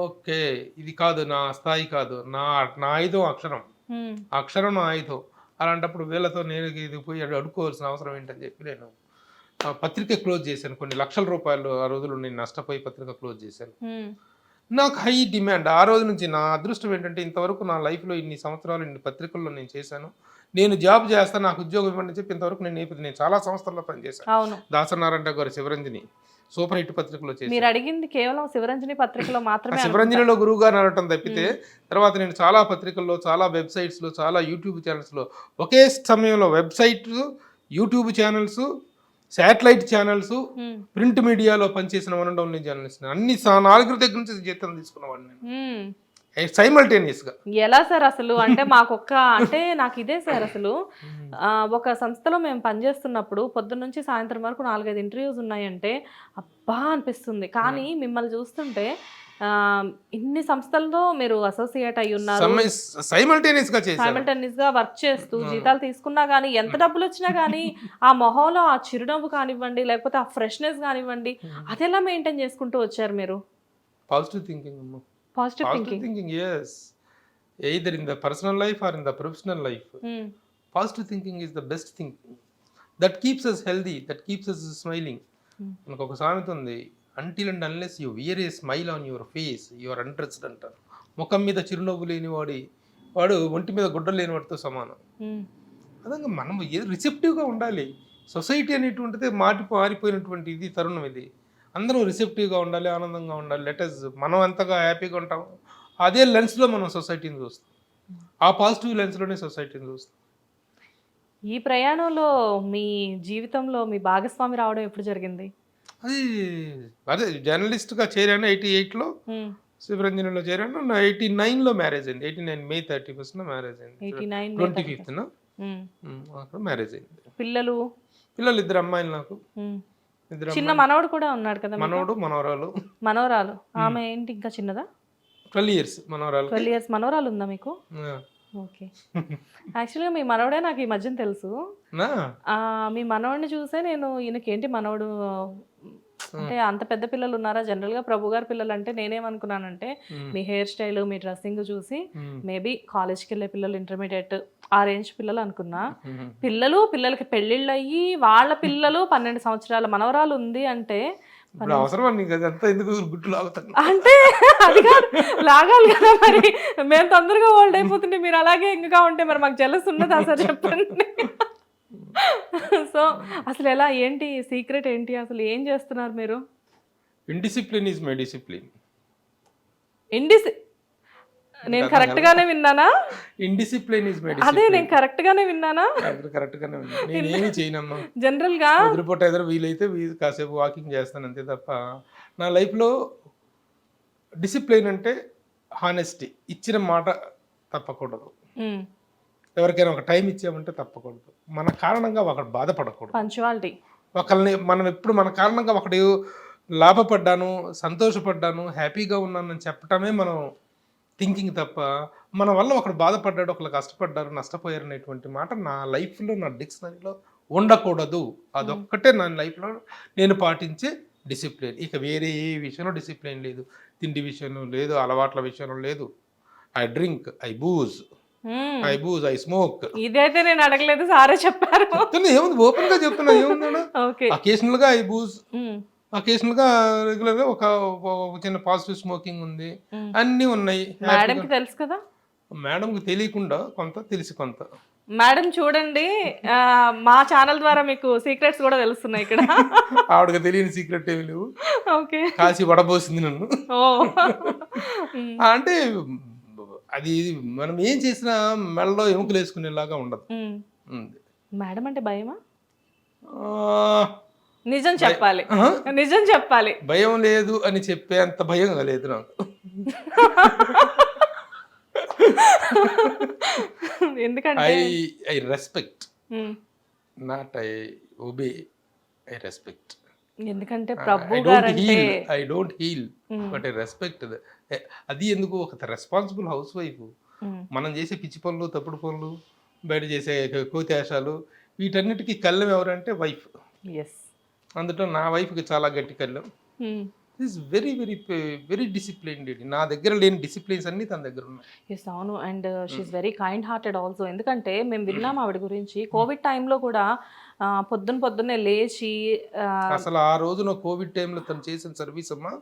ఓకే, ఇది కాదు నా స్థాయి, కాదు నా ఆయుధం అక్షరం నా ఆయుధం. అలాంటప్పుడు వీళ్ళతో నేను ఇది పోయి అడుక్కోవాల్సిన అవసరం ఏంటని చెప్పి నేను పత్రిక క్లోజ్ చేశాను. కొన్ని లక్షల రూపాయలు ఆ రోజులు నేను నష్టపోయి పత్రిక క్లోజ్ చేశాను. నాకు హై డిమాండ్ ఆ రోజు నుంచి. నా అదృష్టం ఏంటంటే ఇంతవరకు నా లైఫ్లో ఇన్ని సంవత్సరాలు ఇన్ని పత్రికల్లో నేను చేశాను. నేను జాబ్ చేస్తాను, నాకు ఉద్యోగం ఇవ్వండి చెప్పి ఇంతవరకు నేను చాలా సంస్థల్లో పనిచేశాను. దాసనారాయణ గారు శివరంజని సూపర్ హిట్ పత్రికలో చేసి, మీరు అడిగింది కేవలం శివరంజని పత్రికలో మాత్రమే. శివరంజనిలో గురువు గారు అనటం తప్పితే తర్వాత నేను చాలా పత్రికల్లో, చాలా వెబ్సైట్స్లో, చాలా యూట్యూబ్ ఛానల్స్లో ఒకే సమయంలో websites, YouTube channels, satellite channels, print మీడియాలో పనిచేసిన వన్ అండ్ ఓన్లీ జర్నలిస్ట్. అన్ని 4 దగ్గర నుంచి జీతం తీసుకున్నవాడిని నేను సైమల్టేనియస్ గా. ఎలా సార్ అసలు? అంటే అంటే నాకు ఇదే సార్ అసలు, ఒక సంస్థలో మేము పనిచేస్తున్నప్పుడు పొద్దున్న నుంచి సాయంత్రం వరకు 4-5 ఇంటర్వ్యూస్ ఉన్నాయంటే అబ్బా అనిపిస్తుంది. కానీ మిమ్మల్ని చూస్తుంటే ఇన్ని సంస్థలతో మీరు అసోసియేట్ అయి ఉన్నారు, సైమల్టేనియస్ గా వర్క్ చేస్తూ జీతాలు తీసుకున్నా కానీ, ఎంత డబ్బులు వచ్చినా కానీ ఆ మొహంలో ఆ చిరునవ్వు కానివ్వండి, లేకపోతే ఆ ఫ్రెష్నెస్ కానివ్వండి, అది ఎలా మెయింటైన్ చేసుకుంటూ వచ్చారు మీరు? Positive thinking, yes, either in the personal life or in the professional life. Positive thinking is the best thinking that keeps us healthy, that keeps us smiling. మనకు ఒక సామెత ఉంది, until and unless you wear a smile on your face you are undressed అంటారు. ముఖం మీద చిరునవ్వు లేని వాడు ఒంటి మీద గుడ్డలు లేని వాడితో సమానం. అదంగా మనం రిసెప్టివ్గా ఉండాలి. సొసైటీ అనేటువంటిది మారిపోయినటువంటి ఇది తరుణం. ఇది అందరూ రిసెప్టివ్గా ఉండాలి, ఆనందంగా ఉండాలి. లెటర్స్ మనం ఎంతగా హ్యాపీగా ఉంటాం అదే లెన్స్లో మనం సొసైటీని చూస్తాం. ఆ పాజిటివ్ లెన్స్లోనే సొసైటీని చూస్తాం. ఈ ప్రయాణంలో మీ జీవితంలో మీ భాగస్వామి రావడం ఎప్పుడు జరిగింది? అదే జర్నలిస్ట్గా చేరాను 88లో, శివరంజనిలో చేరాను. 89లో మ్యారేజ్ అయింది. 89 May 31st మ్యారేజ్ అయింది. 25th అక్కడ మ్యారేజ్ అయింది. పిల్లలు 2 అమ్మాయిలు నాకు. చిన్న మనవడు కూడా ఉన్నాడు కదా? మనవడు మనవరాలు. ఆమె ఏంటి ఇంకా చిన్నదా? 12 years మనవరాలు. 12 years మనవరాలు ఉందా మీకు? ఓకే. యాక్చువల్గా మీ మనవడే నాకు ఈ మధ్యన తెలుసు. మీ మనవడిని చూసే నేను ఈయనకేంటి మనవడు అంటే అంత పెద్ద పిల్లలు ఉన్నారా? జనరల్ గా ప్రభు గారి పిల్లలు అంటే నేనేమనుకున్నానంటే మీ హెయిర్ స్టైల్, మీ డ్రెస్సింగ్ చూసి మేబీ కాలేజ్కి వెళ్ళే పిల్లలు, ఇంటర్మీడియట్ ఆ రేంజ్ పిల్లలు అనుకున్నా. పిల్లలకి పెళ్ళిళ్ళు అయ్యి వాళ్ళ పిల్లలు 12 సంవత్సరాల మనవరాలు ఉంది అంటే అవసరం నీకు అదంతా ఎందుకు గుట్టు లాగుతాను అంటే అది కాదు, లాగాలి కదా మరి. మేము తొందరగా ఓల్డ్ అయిపోతుంటే మీరు అలాగే ఇంకా ఉంటే మరి మాకు జెలస్ ఉన్నదా సార్ చెప్పండి. సో అసలు ఎలా, ఏంటి సీక్రెట్ ఏంటి, అసలు ఏం చేస్తున్నారు మీరు? Indiscipline is my discipline. నేను కరెక్ట్ గానే విన్నానా? ఇండిసిప్లిన్ ఈజ్ మై అదే నేను కరెక్ట్ గానే విన్నానా? కరెక్ట్ గానే విన్నా. నేను ఏమీ చేయనమ్మా. జనరల్ గా ఎదురుపూట ఎదురు వీలైతే కాసేపు వాకింగ్ చేస్తాను అంతే తప్ప నా లైఫ్లో డిసిప్లిన్ అంటే హానెస్టీ. ఇచ్చిన మాట తప్పకూడదు. ఎవరికైనా ఒక టైం ఇచ్చామంటే తప్పకూడదు. మన కారణంగా ఒకడు బాధపడకూడదు. పంచువాలిటీ. ఒకరిని మనం ఎప్పుడు మన కారణంగా ఒకటి లాభపడ్డాను, సంతోషపడ్డాను, హ్యాపీగా ఉన్నానని చెప్పటమే మనం థింకింగ్ తప్ప మన వల్ల ఒకడు బాధపడ్డాడు, ఒకరు కష్టపడ్డారు, నష్టపోయారు అనేటువంటి మాట నా లైఫ్లో, నా డిక్షనరీలో ఉండకూడదు. అదొక్కటే నా లైఫ్లో నేను పాటించే డిసిప్లిన్. ఇక వేరే ఏ విషయంలో డిసిప్లిన్ లేదు. తిండి విషయంలో లేదు, అలవాట్ల విషయంలో లేదు. I drink, I booze, I smoke. ఇదైతే నేను అడగలేదు, సారే చెప్పారు. ఏముంది, ఓపెన్ గా చెప్తున్నా. ఏముంది, అకేషనల్ గా ఐ బూజ్, అకేషనల్ గా రెగ్యులర్ గా ఒక చిన్న పాజిటివ్ స్మోకింగ్ ఉంది, అన్ని ఉన్నాయి. మేడంకి తెలుసు కదా? మేడంకి తెలియకుండా కొంత, తెలిసి కొంత. మేడం చూడండి, మా ఛానల్ ద్వారా మీకు సీక్రెట్స్ కూడా తెలుస్తున్నాయి ఇక్కడ. ఆవిడకి తెలియని సీక్రెట్ ఏమి లేవు. ఓకే, కాసి వడబోసింది నన్ను. అంటే అది మనం ఏం చేసినా మెడలో ఎముకలు వేసుకునేలాగా ఉండదు. మేడం అంటే భయమా? నిజం చెప్పాలి, నిజం చెప్పాలి. భయం లేదు అని చెప్పే అంత భయం లేదు నాకు. ఎందుకంటే I respect, not I obey, I respect. ఎందుకంటే ప్రభు గారు అంటే I don't heal but I respect. అది ఎందుకు, ఒక రెస్పాన్సిబుల్ హౌస్ వైఫ్ మనం చేసే పిచ్చి పనులు, తప్పుడు పనులు, బయట చేసే కోతేశాలు, వీటన్నిటికీ కళ్ళం ఎవరంటే వైఫ్. అందులో నా వైఫ్కి చాలా గట్టి కళ్ళం. Is very very very disciplined. నా దగ్గర లేని డిసిప్లిన్స్ అన్ని తన దగ్గర ఉన్నాయి. ఎస్, అవును. And she is very kind hearted also. ఎందుకంటే మేము విన్నాం ఆవిడ గురించి, కోవిడ్ టైంలో కూడా పొద్దున్నే లేచి అసలు ఆ రోజున కోవిడ్ టైంలో తను చేసిన సర్వీస్ అమ్మా,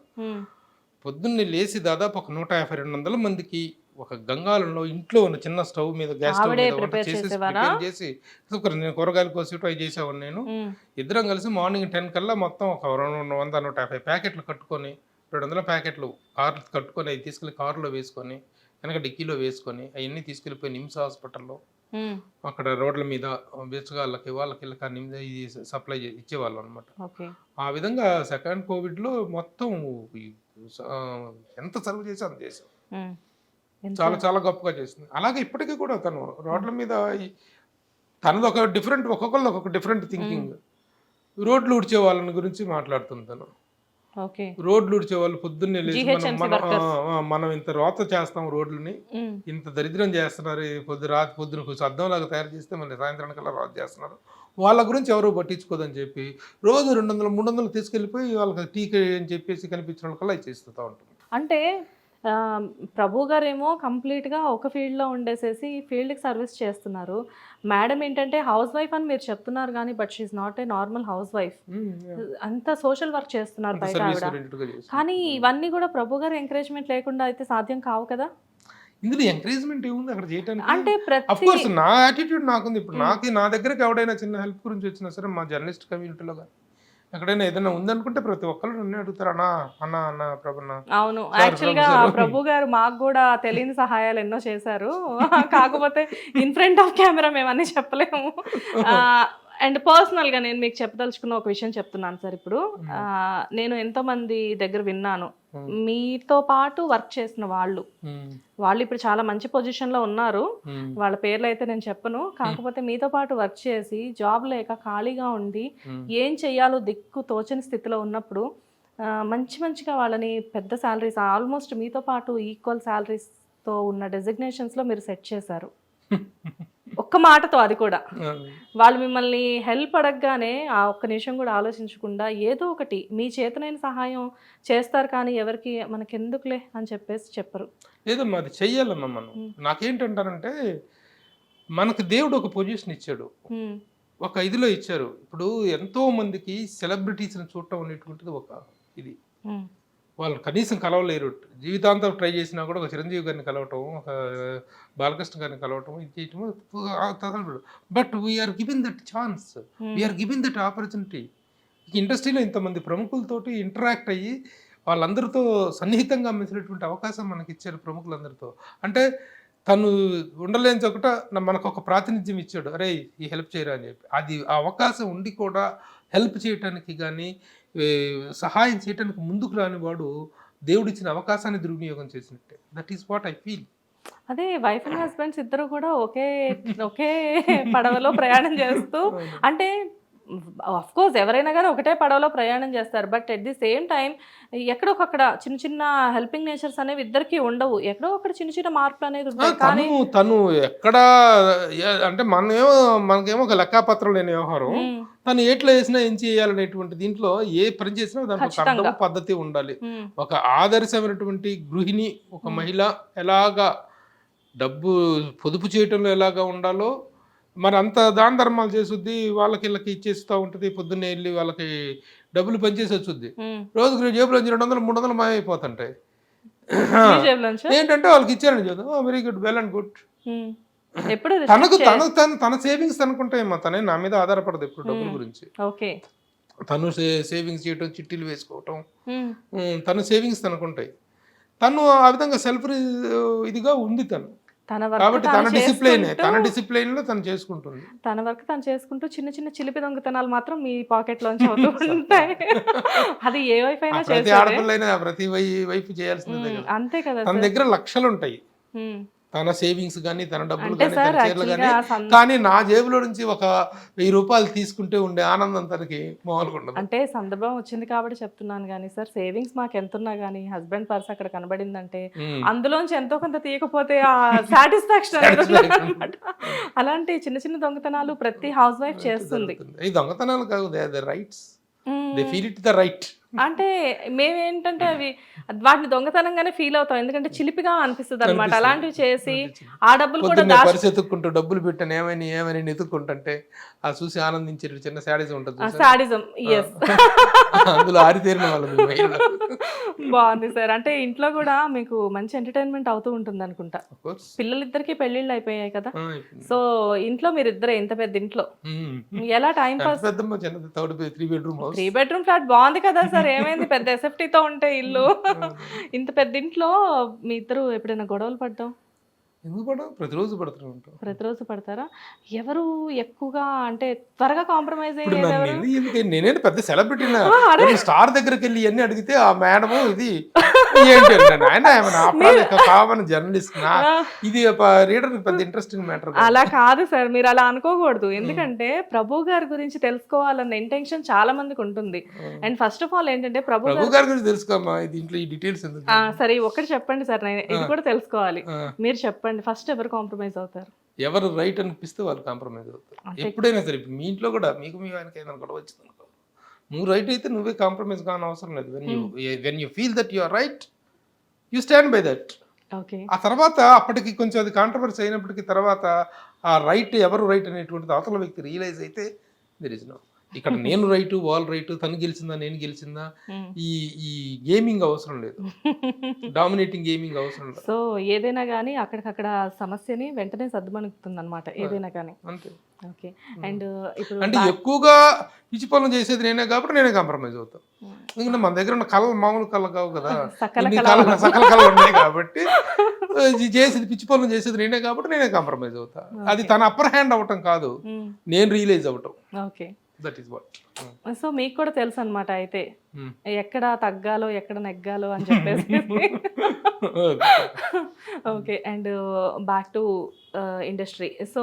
పొద్దున్నే లేచి దాదాపు ఒక 150-200 మందికి ఒక గంగాలంలో ఇంట్లో ఉన్న చిన్న స్టవ్ మీద, గ్యాస్ స్టవ్ మీద వంట చేసి నేను కూరగాయల కోసం ట్రై చేసేవాడిని. నేను ఇద్దరం కలిసి మార్నింగ్ 10 కల్లా మొత్తం ఒక 100-150 ప్యాకెట్లు కట్టుకొని, 200 ప్యాకెట్లు కార్లు కట్టుకొని, అవి తీసుకెళ్ళి కారులో వేసుకొని, వెనక డిక్కీలో వేసుకొని, అవన్నీ తీసుకెళ్ళిపోయి నిమ్స్ హాస్పిటల్లో అక్కడ రోడ్ల మీద బెచ్చగాళ్ళకి వాళ్ళకి ఇది సప్లై ఇచ్చేవాళ్ళం అనమాట. ఆ విధంగా సెకండ్ కోవిడ్లో మొత్తం ఎంత సర్వ్ చేసి అంత చేసాం. చాలా చాలా గొప్పగా చేసింది. అలాగే ఇప్పటికీ కూడా తను రోడ్ల మీద తనది ఒక డిఫరెంట్, ఒక్కొక్కళ్ళు ఒక్కొక్క డిఫరెంట్ థింకింగ్. రోడ్లు ఉడిచే వాళ్ళని గురించి మాట్లాడుతుంది తను. రోడ్లు ఉడిచే వాళ్ళు పొద్దున్నే లేచి మనం ఇంత రోత చేస్తాం రోడ్లని, ఇంత దరిద్రం చేస్తున్నారు, పొద్దున కొంచెం అద్దంలాగా తయారు చేస్తే మళ్ళీ సాయంత్రానికల్లా రోత చేస్తున్నారు, వాళ్ళ గురించి ఎవరు పట్టించుకోదని చెప్పి రోజు 200-300 తీసుకెళ్ళిపోయి వాళ్ళకి టీకే అని చెప్పేసి కనిపించిన వాళ్ళకల్లా చేస్తూ ఉంటుంది. అంటే ప్రభు గారేమో కంప్లీట్గా ఒక ఫీల్డ్లో ఉండేసేసి ఫీల్డ్కి సర్వీస్ చేస్తున్నారు. మేడం ఏంటంటే హౌస్ వైఫ్ అని మీరు చెప్తున్నారు కానీ but she is not a normal housewife. అంత సోషల్ వర్క్ చేస్తున్నారు బయట ఆవిడ. కానీ ఇవన్నీ కూడా ప్రభు గారు ఎంకరేజ్మెంట్ లేకుండా అయితే సాధ్యం కావు కదా. ఇందులో ఎంకరేజ్మెంట్ ఏముంది అక్కడ చేయడానికి? అంటే అఫ్కోర్స్ నా యాటిట్యూడ్ నాకుంది. ఇప్పుడు నా దగ్గరకు ఎవడైనా చిన్న హెల్ప్ గురించి వచ్చినా సరే, మా జర్నలిస్ట్ కమ్యూనిటీలో కానీ ఎక్కడైనా ఏదైనా ఉందనుకుంటే ప్రతి ఒక్కరు నన్ను అడుగుతారు, అన్న ప్రభు. అవును, యాక్చువల్గా ప్రభు గారు మాకు కూడా తెలియని సహాయాలు ఎన్నో చేశారు. కాకపోతే ఇన్ ఫ్రంట్ ఆఫ్ కెమెరా మేము అన్నీ చెప్పలేము. అండ్ పర్సనల్గా నేను మీకు చెప్పదలుచుకున్న ఒక విషయం చెప్తున్నాను సార్. ఇప్పుడు నేను ఎంతో మంది దగ్గర విన్నాను, మీతో పాటు వర్క్ చేసిన వాళ్ళు ఇప్పుడు చాలా మంచి పొజిషన్లో ఉన్నారు. వాళ్ళ పేర్లు అయితే నేను చెప్పను. కాకపోతే మీతో పాటు వర్క్ చేసి జాబ్ లేక ఖాళీగా ఉండి ఏం చెయ్యాలో దిక్కు తోచని స్థితిలో ఉన్నప్పుడు మంచిగా వాళ్ళని పెద్ద శాలరీస్, ఆల్మోస్ట్ మీతో పాటు ఈక్వల్ శాలరీస్తో ఉన్న డెసిగ్నేషన్స్లో మీరు సెట్ చేశారు. ఒక్క మాటతో, అది కూడా వాళ్ళు మిమ్మల్ని హెల్ప్ అడగగానే ఆ ఒక్క నిమిషం కూడా ఆలోచించకుండా ఏదో ఒకటి మీ చేతనైన సహాయం చేస్తారు, కానీ ఎవరికి మనకెందుకులే అని చెప్పేసి చెప్పరు. లేదమ్మా, అది చెయ్యాలమ్మా మనం. నాకేంటంటారంటే మనకు దేవుడు ఒక పొజిషన్ ఇచ్చాడు, ఒక ఇదిలో ఇచ్చారు. ఇప్పుడు ఎంతో మందికి సెలబ్రిటీస్ని చూడటం అనేటువంటిది ఒక ఇది, వాళ్ళు కనీసం కలవలేరు, జీవితాంతం ట్రై చేసినా కూడా. ఒక చిరంజీవి గారిని కలవటం, ఒక బాలకృష్ణ గారిని కలవటం, ఇది చేయటం. But we are given that chance, we are given that opportunity. ఇండస్ట్రీలో ఇంతమంది ప్రముఖులతోటి ఇంటరాక్ట్ అయ్యి వాళ్ళందరితో సన్నిహితంగా మెసినటువంటి అవకాశం మనకి ఇచ్చారు ప్రముఖులందరితో. అంటే తను ఉండలేని చోట మనకు ఒక ప్రాతినిధ్యం ఇచ్చాడు, అరే ఈ హెల్ప్ చేయరా అని చెప్పి. అది ఆ అవకాశం ఉండి కూడా హెల్ప్ చేయటానికి కానీ సహాయం చేయటానికి ముందుకు రాని వాడు దేవుడిచ్చిన అవకాశాన్ని దుర్వినియోగం చేసినట్టే. That is what I feel. అదే వైఫ్ అండ్ హస్బెండ్స్ ఇద్దరు కూడా ఒకే పడవలో ప్రయాణం చేస్తూ, అంటే ఆఫ్ కోర్స్ ఎవరైనా కానీ ఒకటే పడవలో ప్రయాణం చేస్తారు, but at the same time ఎక్కడొకక్కడ చిన్న చిన్న హెల్పింగ్ నేచర్స్ అనేవి ఇద్దరికి ఉండవు, ఎక్కడో ఒకటి చిన్న చిన్న మార్పులు అనేది ఉంటాయి. కానీ తను ఎక్కడ అంటే మనకేమో ఒక లెక్కాపత్రం లేని వ్యవహారం, తను ఎట్లా వేసినా ఏం చేయాలనేటువంటి దీంట్లో ఏ పని చేసినా దాంట్లో పద్ధతి ఉండాలి. ఒక ఆదర్శమైనటువంటి గృహిణి, ఒక మహిళ ఎలాగా డబ్బు పొదుపు చేయటంలో ఎలాగా ఉండాలో మరి అంత దాన ధర్మాలు చేస్తుంది, వాళ్ళకి వీళ్ళకి ఇచ్చేస్తూ ఉంటుంది. పొద్దున్నే వెళ్ళి వాళ్ళకి డబ్బులు పనిచేసి వచ్చుద్ది, రోజుకి జేబులో 200 300 మాయమైపోతుంటాయి. ఏంటంటే వాళ్ళకి ఇచ్చారని చూద్దాం, very good, well and good. తన సేవింగ్స్ అనుకుంటాయేమో, తనే నా మీద ఆధారపడదు ఎప్పుడు డబ్బుల గురించి. తను సేవింగ్స్ చేయటం, చిట్టీలు వేసుకోవటం, తన సేవింగ్స్ అనుకుంటాయి. తను ఆ విధంగా సెల్ఫ్ ఇదిగా ఉంది తను, కాబట్టి తన డిసిప్లైన్ లో తను చేసుకుంటుంది. తన వర్క్ తను చేసుకుంటూ చిన్న చిన్న చిలిపి దొంగతనాలు మాత్రం మీ పాకెట్ లోంచి అవుతూ ఉంటాయి. అది ఏ వైఫ్ అయినా, ప్రతి ఆడపిల్లైనా ప్రతి వైపు చేయాల్సిందే కదా. అంతే కదా. తన దగ్గర లక్షలు ఉంటాయి, తన సేవింగ్స్ కానీ తన డబ్బులు కానీ తన చీరలు కానీ, కానీ నా జేబులో నుంచి ఒక 1000 రూపాయలు తీసుకుంటే ఉండే ఆనందం తనకి మామూలుగా ఉండదు. అంటే సందర్భం వచ్చింది కాబట్టి చెప్తున్నాను కానీ సార్, సేవింగ్స్ మాకు ఎంత ఉన్నా కానీ హస్బెండ్ పర్స్ అక్కడ కనబడిందంటే అందులోంచి ఎంతో కొంత తీయకపోతే ఆ సాటిస్ఫాక్షన్ అనమాట. అలాంటి చిన్న చిన్న దొంగతనాలు ప్రతి హౌస్ వైఫ్ చేస్తుంది. ఈ దొంగతనాలు కాదు, they are the rights, they feel it the right. అంటే మేమేంటంటే అవి వాటిని దొంగతనంగానే ఫీల్ అవుతాం, ఎందుకంటే చిలిపిగా అనిపిస్తుంది అనమాట. అలాంటివి చేసి ఆ డబ్బులు కూడా పరిస్థితుక్కుంటూ డబ్బులు పెట్టాను ఏమని ఎత్తుక్కుంటుంటే ఆ చూసి ఆనందించే చిన్న శాడిజం ఉంటుంది. శాడిజం, ఎస్, అందులో ఆరితేరిన వాళ్ళు. బాగుంది సార్. అంటే ఇంట్లో కూడా మీకు మంచి ఎంటర్టైన్మెంట్ అవుతూ ఉంటుంది అనుకుంటా. పిల్లలిద్దరికి పెళ్లిళ్ళు అయిపోయాయి కదా, సో ఇంట్లో మీరు ఇద్దరే, ఇంత పెద్ద ఇంట్లో ఎలా టైం పాస్? 3 bedroom ఫ్లాట్ బాగుంది కదా సార్, ఏమైంది పెద్ద ఎస్ఎఫ్టీతో ఉంటే ఇల్లు. ఇంత పెద్ద ఇంట్లో మీ ఇద్దరు ఎప్పుడైనా గొడవలు పడ్డాం? ప్రతిరోజు పడతారా? ఎవరు ఎక్కువగా అంటే త్వరగా కాంప్రమైజ్ అయ్యేది? నేనే పెద్ద సెలబ్రిటీ, స్టార్ దగ్గరికి వెళ్ళి ఇవన్నీ అడిగితే ఆ మేడం ఇది ఏంటి కామన్ జర్నలిస్ట్, ఇది రీడర్ పెద్ద ఇంట్రెస్టింగ్ మ్యాటర్. అలా కాదు సార్, మీరు అలా అనుకోకూడదు. ఎందుకంటే ప్రభు గారి గురించి తెలుసుకోవాలన్న ఇంటెన్షన్ చాలా మందికి ఉంటుంది. అండ్ ఫస్ట్ ఆఫ్ ఆల్ ఏంటంటే ప్రభు గారి గురించి తెలుసుకోమా, దీంట్లో ఈ డీటెయిల్స్ సరే ఒకటి చెప్పండి సార్, నేను ఇది కూడా తెలుసుకోవాలి. మీరు చెప్పండి, ఫస్ట్ ఎవరు కాంప్రమైజ్ అవుతారు? ఎవరు రైట్ అనిపిస్తే వాళ్ళు కాంప్రమైజ్ అవుతారు ఎప్పుడైనా సరే. మీ ఇంట్లో కూడా మీకు మీ ఆయనకి ఏదైనా గొడవ వచ్చింది అనుకో, నువ్వు రైట్ అయితే నువ్వే కాంప్రమైజ్ కాని అవసరం లేదు. When you feel that you are right, you stand by that. ఆ తర్వాత అప్పటికి కొంచెం అది కాంట్రవర్సీ అయినప్పటికీ తర్వాత ఆ రైట్ ఎవరు రైట్ అనేటువంటిది అవతల వ్యక్తి రియలైజ్ అయితే దెర్ ఇస్ నో, ఇక్కడ నేను రైటు వాళ్ళు రైటు, తను గెలిచిందా నేను గెలిచిందా, ఈ గేమింగ్ అవసరం లేదు, డామినేటింగ్ గేమింగ్ అవసరం లేదు. సో ఏదైనా కానీ అక్కడికక్కడ సమస్యని వెంటనే సర్దుమణుకుతుంది అనమాట, ఏదైనా కానీ. అంతే. ఓకే. అండ్ ఇప్పుడు అంటే ఎక్కువగా పిచ్చి పనులు చేసేది నేనే కాబట్టి నేనే కాంప్రమైజ్ అవుతాను. ఎందుకంటే మన దగ్గర ఉన్న కళలు మామూలు కళ కావు కదా, సకల కళలు ఉన్నాయి కాబట్టి చేసేది పిచ్చి పనులు చేసేది నేనే కాబట్టి నేనే కాంప్రమైజ్ అవుతా. అది తన అప్పర్ హ్యాండ్ అవటం కాదు, నేను రియలైజ్ అవటం. Okay. That is what. So మీకు కూడా తెలుసు అనమాట అయితే ఎక్కడ తగ్గాలో ఎక్కడ నెగ్గాలో అని చెప్పేసి. Okay. And back to industry. So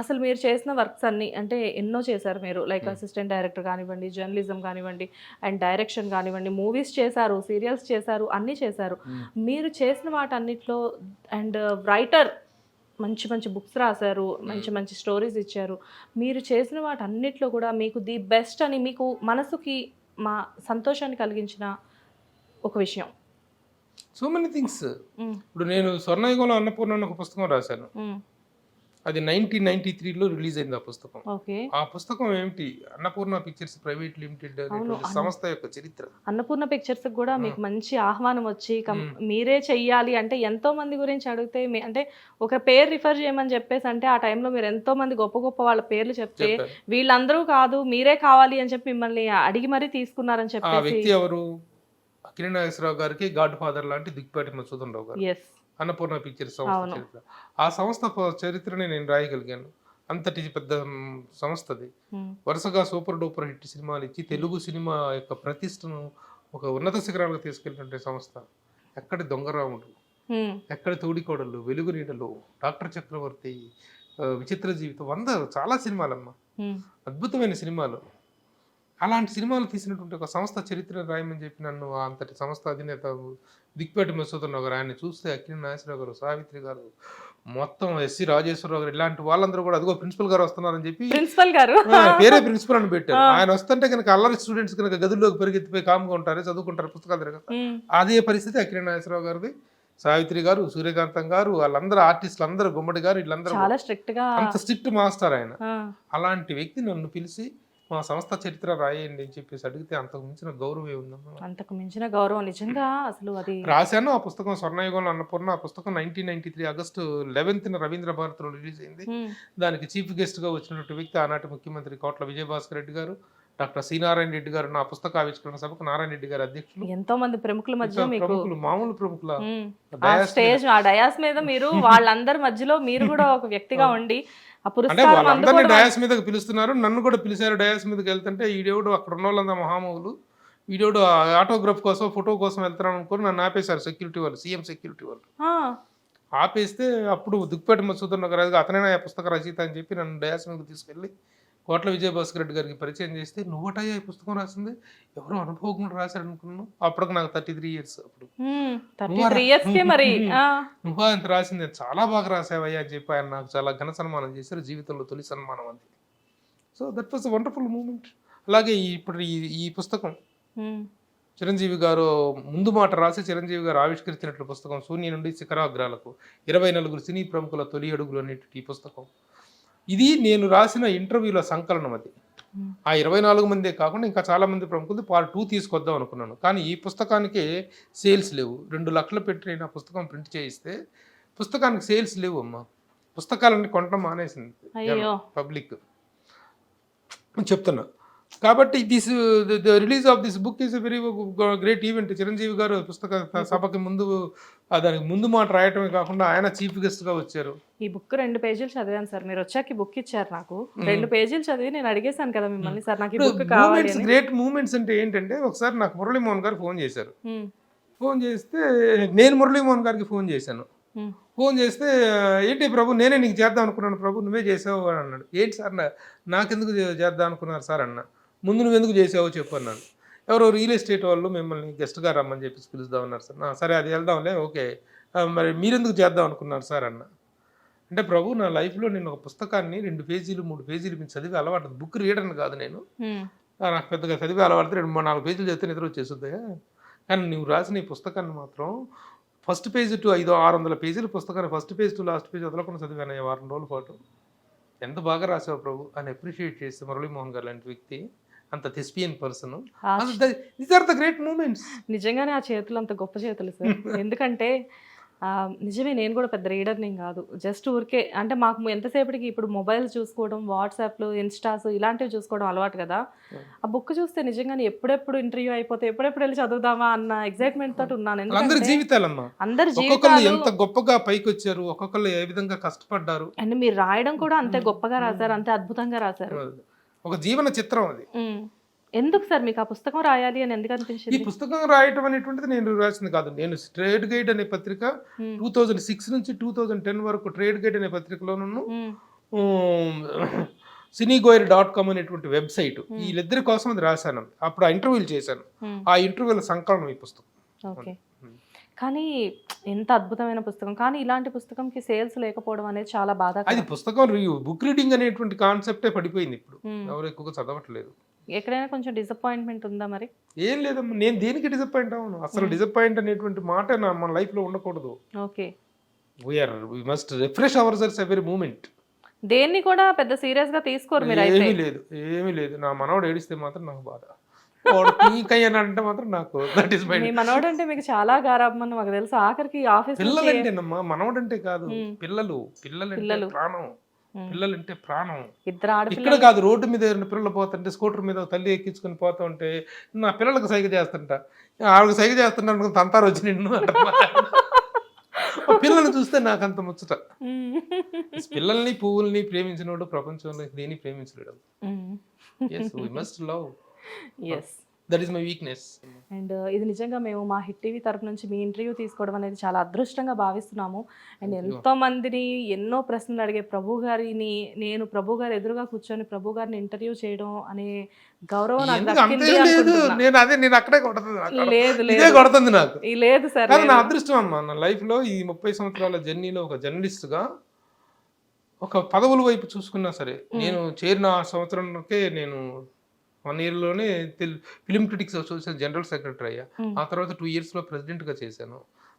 అసలు మీరు చేసిన వర్క్స్ అన్ని అంటే ఎన్నో చేశారు మీరు, లైక్ అసిస్టెంట్ డైరెక్టర్ కానివ్వండి, జర్నలిజం కానివ్వండి, అండ్ డైరెక్షన్ కానివ్వండి, మూవీస్ చేశారు, సీరియల్స్ చేశారు, అన్నీ చేశారు. మీరు చేసిన వాటన్నిటిలో అండ్ రైటర్ మంచి మంచి బుక్స్ రాశారు, మంచి మంచి స్టోరీస్ ఇచ్చారు. మీరు చేసిన వాటన్నిటిలో కూడా మీకు ది బెస్ట్ అని మీకు మనసుకి మా సంతోషాన్ని కలిగించిన ఒక విషయం? So many things. ఇప్పుడు నేను స్వర్ణయుగంలో అన్నపూర్ణ అని ఒక పుస్తకం రాశాను. అది 1993లో రిలీజ్ అయింది ఆ పుస్తకం. ఓకే. ఆ పుస్తకం ఏమిటి, అన్నపూర్ణ పిక్చర్స్ ప్రైవేట్ లిమిటెడ్ అనేటువంటి సంస్థ యొక్క చరిత్ర. అన్నపూర్ణ పిక్చర్స్ కూడా మీకు మంచి ఆహ్వానం వచ్చి మీరే చెయ్యాలి అంటే ఎంతో మంది గురించి అడిగితే అంటే ఒక పేరు రిఫర్ చేయమని చెప్పేసి అంటే ఆ టైంలో మీరు ఎంతో మంది గొప్ప గొప్ప వాళ్ళ పేర్లు చెప్తే వీళ్ళందరూ కాదు మీరే కావాలి అని చెప్పి మిమ్మల్ని అడిగి మరీ తీసుకున్నారని ఆ చెప్పేసి. వ్యక్తి ఎవరు? అక్కినేని నాగేశ్వరరావు గారికి గాడ్ ఫాదర్ లాంటి దిక్కుపాటి మధుసూదన్ రావు గారు. ఎస్. అన్నపూర్ణ పిక్చర్స్ సంస్థ చరిత్ర. ఆ సంస్థ చరిత్రని నేను రాయగలిగాను. అంతటి పెద్ద సంస్థ అది. వరుసగా సూపర్ డూపర్ హిట్ సినిమాలు ఇచ్చి తెలుగు సినిమా యొక్క ప్రతిష్టను ఒక ఉన్నత శిఖరాలకు తీసుకెళ్ళినటువంటి సంస్థ. ఎక్కడి దొంగరాముడు, ఎక్కడి తోడికోడళ్ళు, వెలుగు నీడలు, డాక్టర్ చక్రవర్తి, విచిత్ర జీవితం, చాలా సినిమాలమ్మా, అద్భుతమైన సినిమాలు. అలాంటి సినిమాలు తీసినటువంటి ఒక సంస్థ చరిత్ర రాయమని చెప్పి నన్ను అంతటి సంస్థ అధినేత దిక్కుపాటి మధుసూదన్ రావు గారు, ఆయన చూస్తే అక్కినేని నాగేశ్వరరావు గారు, సావిత్రి గారు, మొత్తం ఎస్సి రాజేశ్వరరావు గారు, ఇలాంటి వాళ్ళందరూ కూడా అదిగో ప్రిన్సిపల్ గారు వస్తున్నారని చెప్పి ప్రిన్సిపల్ గారు పేరే ప్రిన్సిపల్ అని పెట్టారు. ఆయన వస్తుంటే కనుక అల్లరి స్టూడెంట్స్ కనుక గదుల్లోకి పరిగెత్తిపోయి కామ్గా ఉంటారు, చదువుకుంటారు, పుస్తకాలు తిరగదు. అదే పరిస్థితి అక్కినేని నాగేశ్వరరావు గారిది, సావిత్రి గారు, సూర్యకాంతం గారు, వాళ్ళందరూ ఆర్టిస్టులు అందరూ, గుమ్మడి గారు, వీళ్ళందరూ చాలా స్ట్రిక్ట్ గా, అంత స్ట్రిక్ట్ మాస్టర్ ఆయన. అలాంటి వ్యక్తి నన్ను పిలిచి మా సంస్థ చరిత్ర రాయండి అని చెప్పేసి అడిగితే అంతకు మించిన గౌరవం ఉందమ్మా. అంతకు మించిన గౌరవం నిజంగా అసలు అది రాశాను. ఆ పుస్తకం స్వర్ణయుగంలో అన్నపూర్ణ. ఆ పుస్తకం 1993 ఆగస్టు 11న రవీంద్ర భారతిలో రిలీజ్ అయింది. దానికి చీఫ్ గెస్ట్ గా వచ్చినటువంటి వ్యక్తి ఆనాటి ముఖ్యమంత్రి కోట్ల విజయభాస్కర్ రెడ్డి గారు, డాక్టర్ సి నారాయణ రెడ్డి గారు. నా పుస్తక ఆవిష్కరణ సభకు నారాయణ రెడ్డి గారు అధ్యక్షులు. ఎంతో మంది ప్రముఖుల మధ్య ప్రముఖులు, మామూలు ప్రముఖుల స్టేజ్ ఆ డయాస్ మీద మీరు వాళ్ళందరి మధ్యలో మీరు కూడా ఒక వ్యక్తిగా ఉండి అంటే వాళ్ళందరినీ డయాస్ మీదకి పిలుస్తున్నారు, నన్ను కూడా పిలిచారు. డయాస్ మీదకి వెళ్తుంటే ఈడేవుడు అక్కడ ఉన్న వాళ్ళంతా మహామహులు, వీడేవుడు ఆటోగ్రాఫ్ కోసం ఫోటో కోసం వెళ్తున్నాను అనుకుని నన్ను ఆపేశారు సెక్యూరిటీ వాళ్ళు, సీఎం సెక్యూరిటీ వాళ్ళు. ఆపేస్తే అప్పుడు దిక్కుపాటి మధుసూదన్ రావు గారు, అతనే ఆ పుస్తక రచయిత అని చెప్పి నన్ను డయాస్ మీదకి తీసుకెళ్ళి కోట్ల విజయభాస్కర్ రెడ్డి గారికి పరిచయం చేస్తే, నువ్వటయ్యా ఈ పుస్తకం రాసింది, ఎవరో అనుభవజ్ఞుడు రాశాడు అనుకున్నాను. అప్పటికి నాకు 33 years. అప్పుడు నువ్వా ఎంత రాసింది, చాలా బాగా రాసావయ్యా అని చెప్పి ఆయన నాకు చాలా ఘన సన్మానం చేశారు. జీవితంలో తొలి సన్మానం అది. So that was wonderful moment. అలాగే ఇప్పుడు ఈ పుస్తకం చిరంజీవి గారు ముందు మాట రాసి చిరంజీవి గారు ఆవిష్కరించినట్లు పుస్తకం శూన్య నుండి శిఖరాగ్రాలకు 24 సినీ ప్రముఖుల తొలి అడుగులు అనేటువంటి ఈ పుస్తకం. ఇది నేను రాసిన ఇంటర్వ్యూల సంకలనం. అది ఆ 24 మందే కాకుండా ఇంకా చాలా మంది ప్రముఖులు పార్ట్ 2 తీసుకొద్దాం అనుకున్నాను. కానీ ఈ పుస్తకానికి సేల్స్ లేవు. 2 లక్షలు పెట్టి నేను ఆ పుస్తకం ప్రింట్ చేయిస్తే పుస్తకానికి సేల్స్ లేవు అమ్మా. పుస్తకాలన్నీ కొనడం మానేసింది పబ్లిక్ చెప్తున్నా. కాబట్టి release of this book is a very great event. Chiranjeevi గారు పుస్తక సభకి ముందు దానికి ముందు మాట రాయటమే కాకుండా ఆయన చీఫ్ గెస్ట్ గా వచ్చారు. ఈ బుక్ 2 పేజీలు చదివాను సార్. మీరు వచ్చాక బుక్ ఇచ్చారు నాకు. 2 పేజీలు చదివి నేను అడిగేశాను కదా మిమ్మల్ని, సార్ నాకు ఈ బుక్ కావాలి. గ్రేట్ మూమెంట్స్ అంటే ఏంటంటే, ఒకసారి నాకు మురళీమోహన్ గారు ఫోన్ చేశారు. ఫోన్ చేస్తే నేను మురళీమోహన్ గారికి ఫోన్ చేశాను. ఫోన్ చేస్తే, ఏంటి ప్రభు, నేనే నీకు చేద్దాం అనుకున్నాను ప్రభు, నువ్వే చేసావు అని అన్నాడు. ఏంటి సార్, నాకెందుకు చేద్దాం అనుకున్నారు సార్ అన్న. ముందు నువ్వు ఎందుకు చేసావో చెప్పు అన్నాను. ఎవరో రియల్ ఎస్టేట్ వాళ్ళు మిమ్మల్ని గెస్ట్గా రమ్మని చెప్పేసి పిలుద్దాం అన్నారు సార్. సరే అది వెళ్దాంలే, ఓకే, మరి మీరెందుకు చేద్దాం అనుకున్నారు సార్ అన్న. అంటే ప్రభు, నా లైఫ్లో నేను ఒక పుస్తకాన్ని 2 పేజీలు 3 పేజీలు మీరు చదివి అలవాటు, బుక్ రీడర్ని కాదు నేను, నాకు పెద్దగా చదివి అలవాడితే 2-4 పేజీలు చదివితే నిద్ర వచ్చేస్తుందా. కానీ నువ్వు రాసిన ఈ పుస్తకాన్ని మాత్రం ఫస్ట్ పేజ్ టు 500-600 పేజీల పుస్తకాన్ని first page to last page వదలకుండా చదివాను 2 వారం రోజుల పాటు. ఎంత బాగా రాసావు ప్రభు అని అప్రిషియేట్ చేస్తే మురళీమోహన్ గారు లాంటి వ్యక్తి, అంత thespian person. These are the great moments. నిజంగానే ఆ చేతులు అంత గొప్ప చేతులు సార్. ఎందుకంటే నిజమే, నేను కూడా పెద్ద రీడర్ని కాదు, జస్ట్ ఊరికే అంటే మాకు ఎంతసేపటికి ఇప్పుడు మొబైల్స్ చూసుకోవడం, వాట్సాప్లు, ఇన్స్టాస్ ఇలాంటివి చూసుకోవడం అలవాటు కదా. ఆ బుక్ చూస్తే నిజంగానే ఎప్పుడెప్పుడు ఇంటర్వ్యూ అయిపోతే ఎప్పుడెప్పుడు వెళ్ళి చదువుదామా అన్న ఎక్సైట్మెంట్ తోటి ఉన్నాను. అందరి జీవితాలమ్మా, అందరి జీవితాలు ఎంత గొప్పగా పైకి వచ్చారు, ఒక్కొక్కరు ఏ విధంగా కష్టపడ్డారు. అండ్ మీరు రాయడం కూడా అంతే గొప్పగా రాశారు, అంతే అద్భుతంగా రాశారు. ఒక జీవన చిత్రం అది. ఎందుకు సార్ మీకు ఆ పుస్తకం రాయాలి అని ఎందుకు అనిపించింది? ఈ పుస్తకం రాయటం అనేటువంటిది నేను రాసింది కాదు. నేను ట్రేడ్ గైడ్ అనే పత్రిక 2006 నుంచి 2010 వరకు ట్రేడ్ గైడ్ అనే పత్రికలోనూ cinegoer.com అనేటువంటి వెబ్సైట్, వీళ్ళిద్దరి కోసం అది రాశాను. అప్పుడు ఆ ఇంటర్వ్యూలు చేశాను. ఆ ఇంటర్వ్యూల సంకలనం ఈ పుస్తకం. ఓకే. కానీ ఎంత అద్భుతమైన పుస్తకం, కానీ ఇలాంటి పుస్తకంకి సేల్స్ లేకపోవడం అనేది చాలా బాధ. అది పుస్తకం బుక్ రీడింగ్ అనేటువంటి కాన్సెప్టే పడిపోయింది ఇప్పుడు, ఎవరు ఎక్కువగా చదవట్లేదు. ఎక్కడైనా కొంచెం డిసప్పాయింట్మెంట్ ఉందా మరి? ఏం లేదమ్మా, నేను దేనికి డిసప్పాయింట్ అవును, అసలు డిసప్పాయింట్ అనేటువంటి మాట మన లైఫ్లో ఉండకూడదు. Okay, we must refresh ourselves every moment. దేన్ని కూడా పెద్ద సీరియస్ గా తీసుకోరు మీరు అయితే? ఏమీ లేదు. నా మనవడు ఏడిస్తే మాత్రం నాకు బాధ, అంటే మాత్రం నాకు దట్ ఈస్ మై. మీ మనవడు అంటే మీకు చాలా గారాబం అని మాకు తెలుసు. ఆఖరికి ఆఫీస్ పిల్లలంటేనమ్మా, మనవడంటే కాదు, పిల్లలంటే ప్రాణం. పిల్లలంటే ప్రాణం. ఇద్దరు ఆడపిల్లలు ఇక్కడ కాదు, రోడ్డు మీద పిల్లలు పోతుంటే స్కూటర్ మీద తల్లి ఎక్కించుకుని పోతా ఉంటే నా పిల్లలకు సైగ చేస్తుంటా, ఆవిడకి సైగ చేస్తుంటా అనుకుని తంతారు వచ్చి నిన్ను అంట. పిల్లల్ని చూస్తే నాకు అంత ముచ్చట. పిల్లల్ని పువ్వుల్ని ప్రేమించినోడు ప్రపంచంలో దేన్ని ప్రేమించలేడు. yes we must love. yes, that is my weakness. And ఇది నిజంగా మేము మా హిట్ టీవీ తరపు నుంచి మీ ఇంటర్వ్యూ తీసుకోవడం అనేది చాలా అదృష్టంగా భావిస్తున్నాము. అండ్ ఎంతో మందిని ఎన్నో ప్రశ్నలు అడిగే ప్రభు గారిని నేను ప్రభు గారు ఎదురుగా కూర్చొని ప్రభు గారిని ఇంటర్వ్యూ చేయడం అనే గౌరవం నాకు దక్కింది అనుకుంటున్నా. నేను అక్కడే కొడుతుంది. నాకు లేదు సార్, నా అదృష్టం అమ్మా. నా లైఫ్ లో ఈ 30 సంవత్సరాల జర్నీలో ఒక జర్నలిస్ట్ గా ఒక పదవుల వైపు చూసుకున్నా సరే, నేను చేరిన ఆ సంవత్సరంకే నేను 1 year లోనే film critics association general secretary అయ్యా. ఆ తర్వాత 2 years లో ప్రెసిడెంట్ గా చేశాను.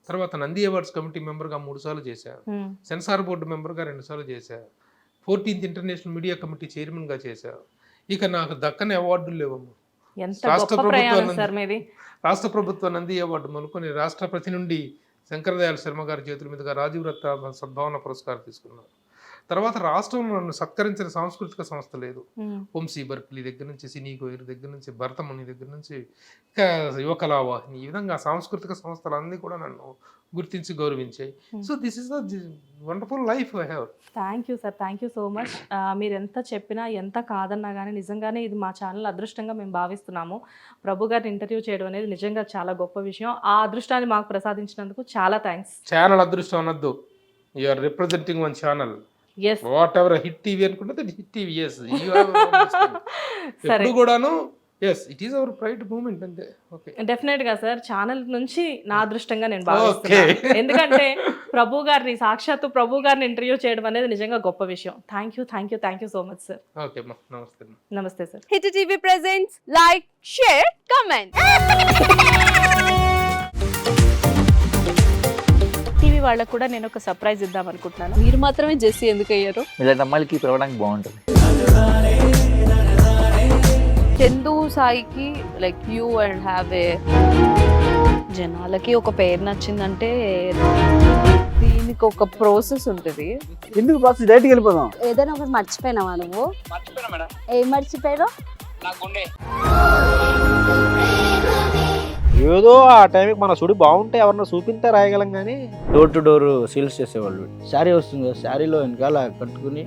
తర్వాత నంది అవార్డ్స్ కమిటీ మెంబర్గా 3 సార్లు చేశాను. సెన్సార్ బోర్డు మెంబర్గా 2 సార్లు చేశాను. 14th ఇంటర్నేషనల్ మీడియా కమిటీ చైర్మన్గా చేశాను. ఇక నాకు దక్కని అవార్డులు లేవమ్మా. రాష్ట్ర ప్రభుత్వ నంది అవార్డు మొదలుకొని రాష్ట్రపతి నుండి శంకరదయాళ శర్మ గారి చేతుల మీదుగా రాజీవ్ రత్న సద్భావన పురస్కారం తీసుకున్నాను. తర్వాత రాష్ట్రంలో నన్ను సత్కరించిన సాంస్కృతిక సంస్థ లేదు. వంశీ బర్క్లీ దగ్గర నుంచి, సినీ గోయర్ దగ్గర నుంచి, భరతముని దగ్గర నుంచి, ఇంకా యువకళావాహిని, ఈ విధంగా సాంస్కృతిక సంస్థలు అన్నీ కూడా నన్ను గుర్తించి గౌరవించాయి. So this is the wonderful life I have. Thank you sir, thank you so much. మీరు ఎంత చెప్పినా ఎంత కాదన్నా కానీ నిజంగానే ఇది మా ఛానల్ అదృష్టంగా మేము భావిస్తున్నాము. ప్రభు గారిని ఇంటర్వ్యూ చేయడం అనేది నిజంగా చాలా గొప్ప విషయం. ఆ అదృష్టాన్ని మాకు ప్రసాదించినందుకు చాలా థ్యాంక్స్. ఛానల్ అదృష్టం అనొద్దు, you are representing one channel. yes, whatever hit TV అనుకుంటే that hit TV. yes, you have ఎప్పుడు కూడాను yes, it is our pride moment అంతే. ఓకే, డెఫినెట్ గా సార్, ఛానల్ నుంచి నా అదృష్టంగా నేను భావిస్తున్నాను. ఎందుకంటే ప్రభు గారిని, సాక్షాత్తు ప్రభు గారిని ఇంటర్వ్యూ చేయడం అనేది నిజంగా గొప్ప విషయం. Thank you so much sir. Okay అమ్మా, నమస్తే. నమస్తే sir. Hit TV presents like, share, comment. TV వాళ్ళకు కూడా నేను ఒక సర్ప్రైజ్ ఇద్దాం అనుకుంటున్నాను. మీరు మాత్రమే జెస్సీ ఎందుకు అయ్యారు? ఇలాంటి అమ్మాయిలకి పిలవడానికి బాగుంటుంది. చందు సాయికి like you and have a, జనాలకి ఒక పేరు నచ్చిందంటే దీనికి ఒక ప్రాసెస్ ఉంటుంది. ఎందుకు ప్రాసెస్ డైరెక్ట్గా వెళ్ళిపోదాం. ఏదైనా ఒకటి మర్చిపోయినావా నువ్వు? ఏం మర్చిపోయావు? ఏదో ఆ టైంకి మన సుడి బాగుంటే ఎవరన్నా చూపిస్తే రాయగలం కానీ డోర్ టు డోర్ సేల్స్ చేసేవాళ్ళు. శారీ వస్తుంది, శారీలో వెనకాల కట్టుకుని